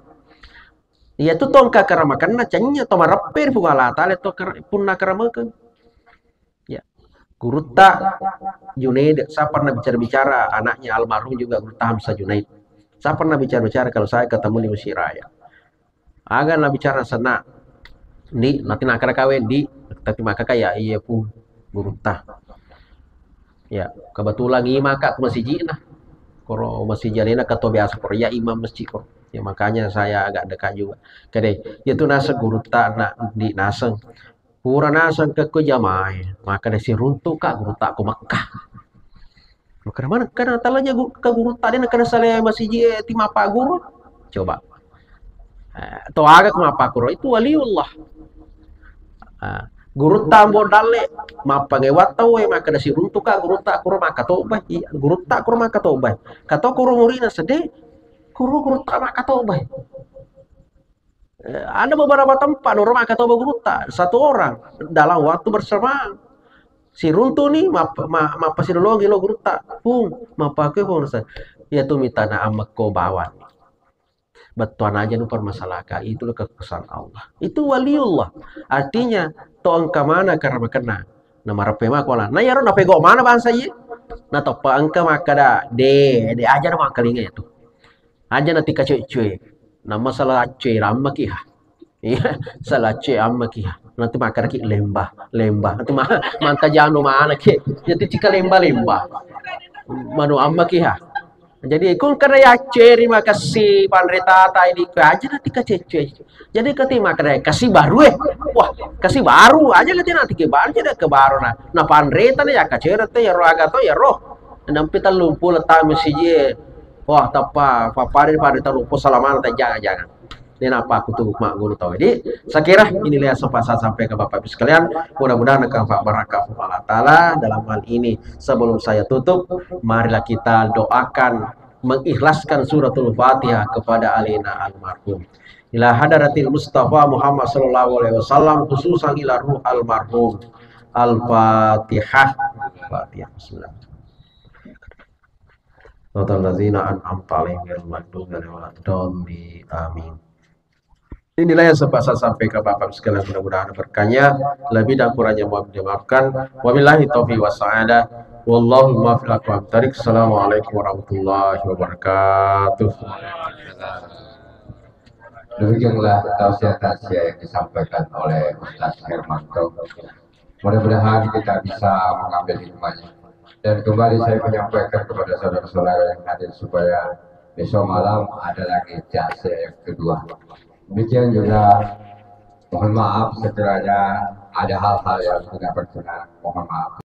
Speaker 1: ya tu tongka akara makanna canya to marapper pu ngalatala to punna akara makan ya guru tak Junaid saya pernah bicara anaknya almarhum juga guru tak Hamzah Junaid saya pernah bicara kalau saya ketemu di Mesir Raya agan lah bicara sana di nanti nak kawin di tapi maka kayak iya pu guru tak ya kebetulan ima kak masih jina kalau masih jalina kata biasa Korea imam masjid kok ya makanya saya agak dekat juga kade itu nasa guru tak nak di naseng pura naseng ke jamaah maka desi runtuh kak guru tak ke Mekah maka mana karena talanya ke guru tak dia kena salah masih tim apa guru coba to agak mapa guru itu waliullah guru tambo dale mapa ngewat tahu maka dasi runtuh kak guru tak kurang maka tobah guru tak kurang maka tobah kata kurang murina sedih guru tak maka tobah ada beberapa tempat orang maka tobah guru tak satu orang dalam waktu bersamaan si runtuh nih mapa si dulu lo guru tak mapa ke ya tuh mitana amak ko bawan betuan aja nu permasalahkan itu kekesan Allah itu waliullah artinya to angka mana karena kena nama rapema kola nah ya ro napego mana bangsa ye nah to pa angka makada de aja nama kalinga itu aja nanti kacuy nama salah cuy ramma kiha iya salah cuy amma kiha nanti makar ki lembah nanti manta janu mana ki jadi cika lembah manu amma kiha jadi kun karena ya ceri makasih panreta ini aja nanti kecece jadi ketima karena kasih baru wah kasih baru aja nanti ke baru jadi ke baru nah panreta ya kaceret ya roh agato ya roh nampi lumpuh letak masih wah tapa papari panreta lumpuh salaman jangan dan apa aku tuh mak guru tahu jadi saya kira inilah saya sampai ke Bapak Ibu sekalian mudah-mudahan akan Pak Barakah Allah Ta'ala dalam hal ini sebelum saya tutup marilah kita doakan mengikhlaskan suratul Fatihah kepada alina almarhum ila hadaratil Mustafa Muhammad sallallahu alaihi wasallam khususan ila ruh almarhum al-Fatihah bismillah Allazina an'amta alaihim ghairil maghdubi alaihim waladdallin amin. Inilah yang sempat saya sampaikan Bapak sekalian mudah-mudahan berkahnya lebih dan kurangnya mohon dimaafkan wabillahi taufiq wassadah wallahu muwaffiq wa tarik. Assalamualaikum warahmatullahi wabarakatuh.
Speaker 3: Demikianlah tausiah yang disampaikan oleh Ustaz Hermanto. Mudah-mudahan kita bisa mengambil hikmahnya. Dan kembali saya menyampaikan kepada saudara-saudara yang hadir supaya besok malam ada lagi jasa yang kedua. Demikian juga mohon maaf sekiranya ada hal-hal yang tidak berkenan, mohon maaf.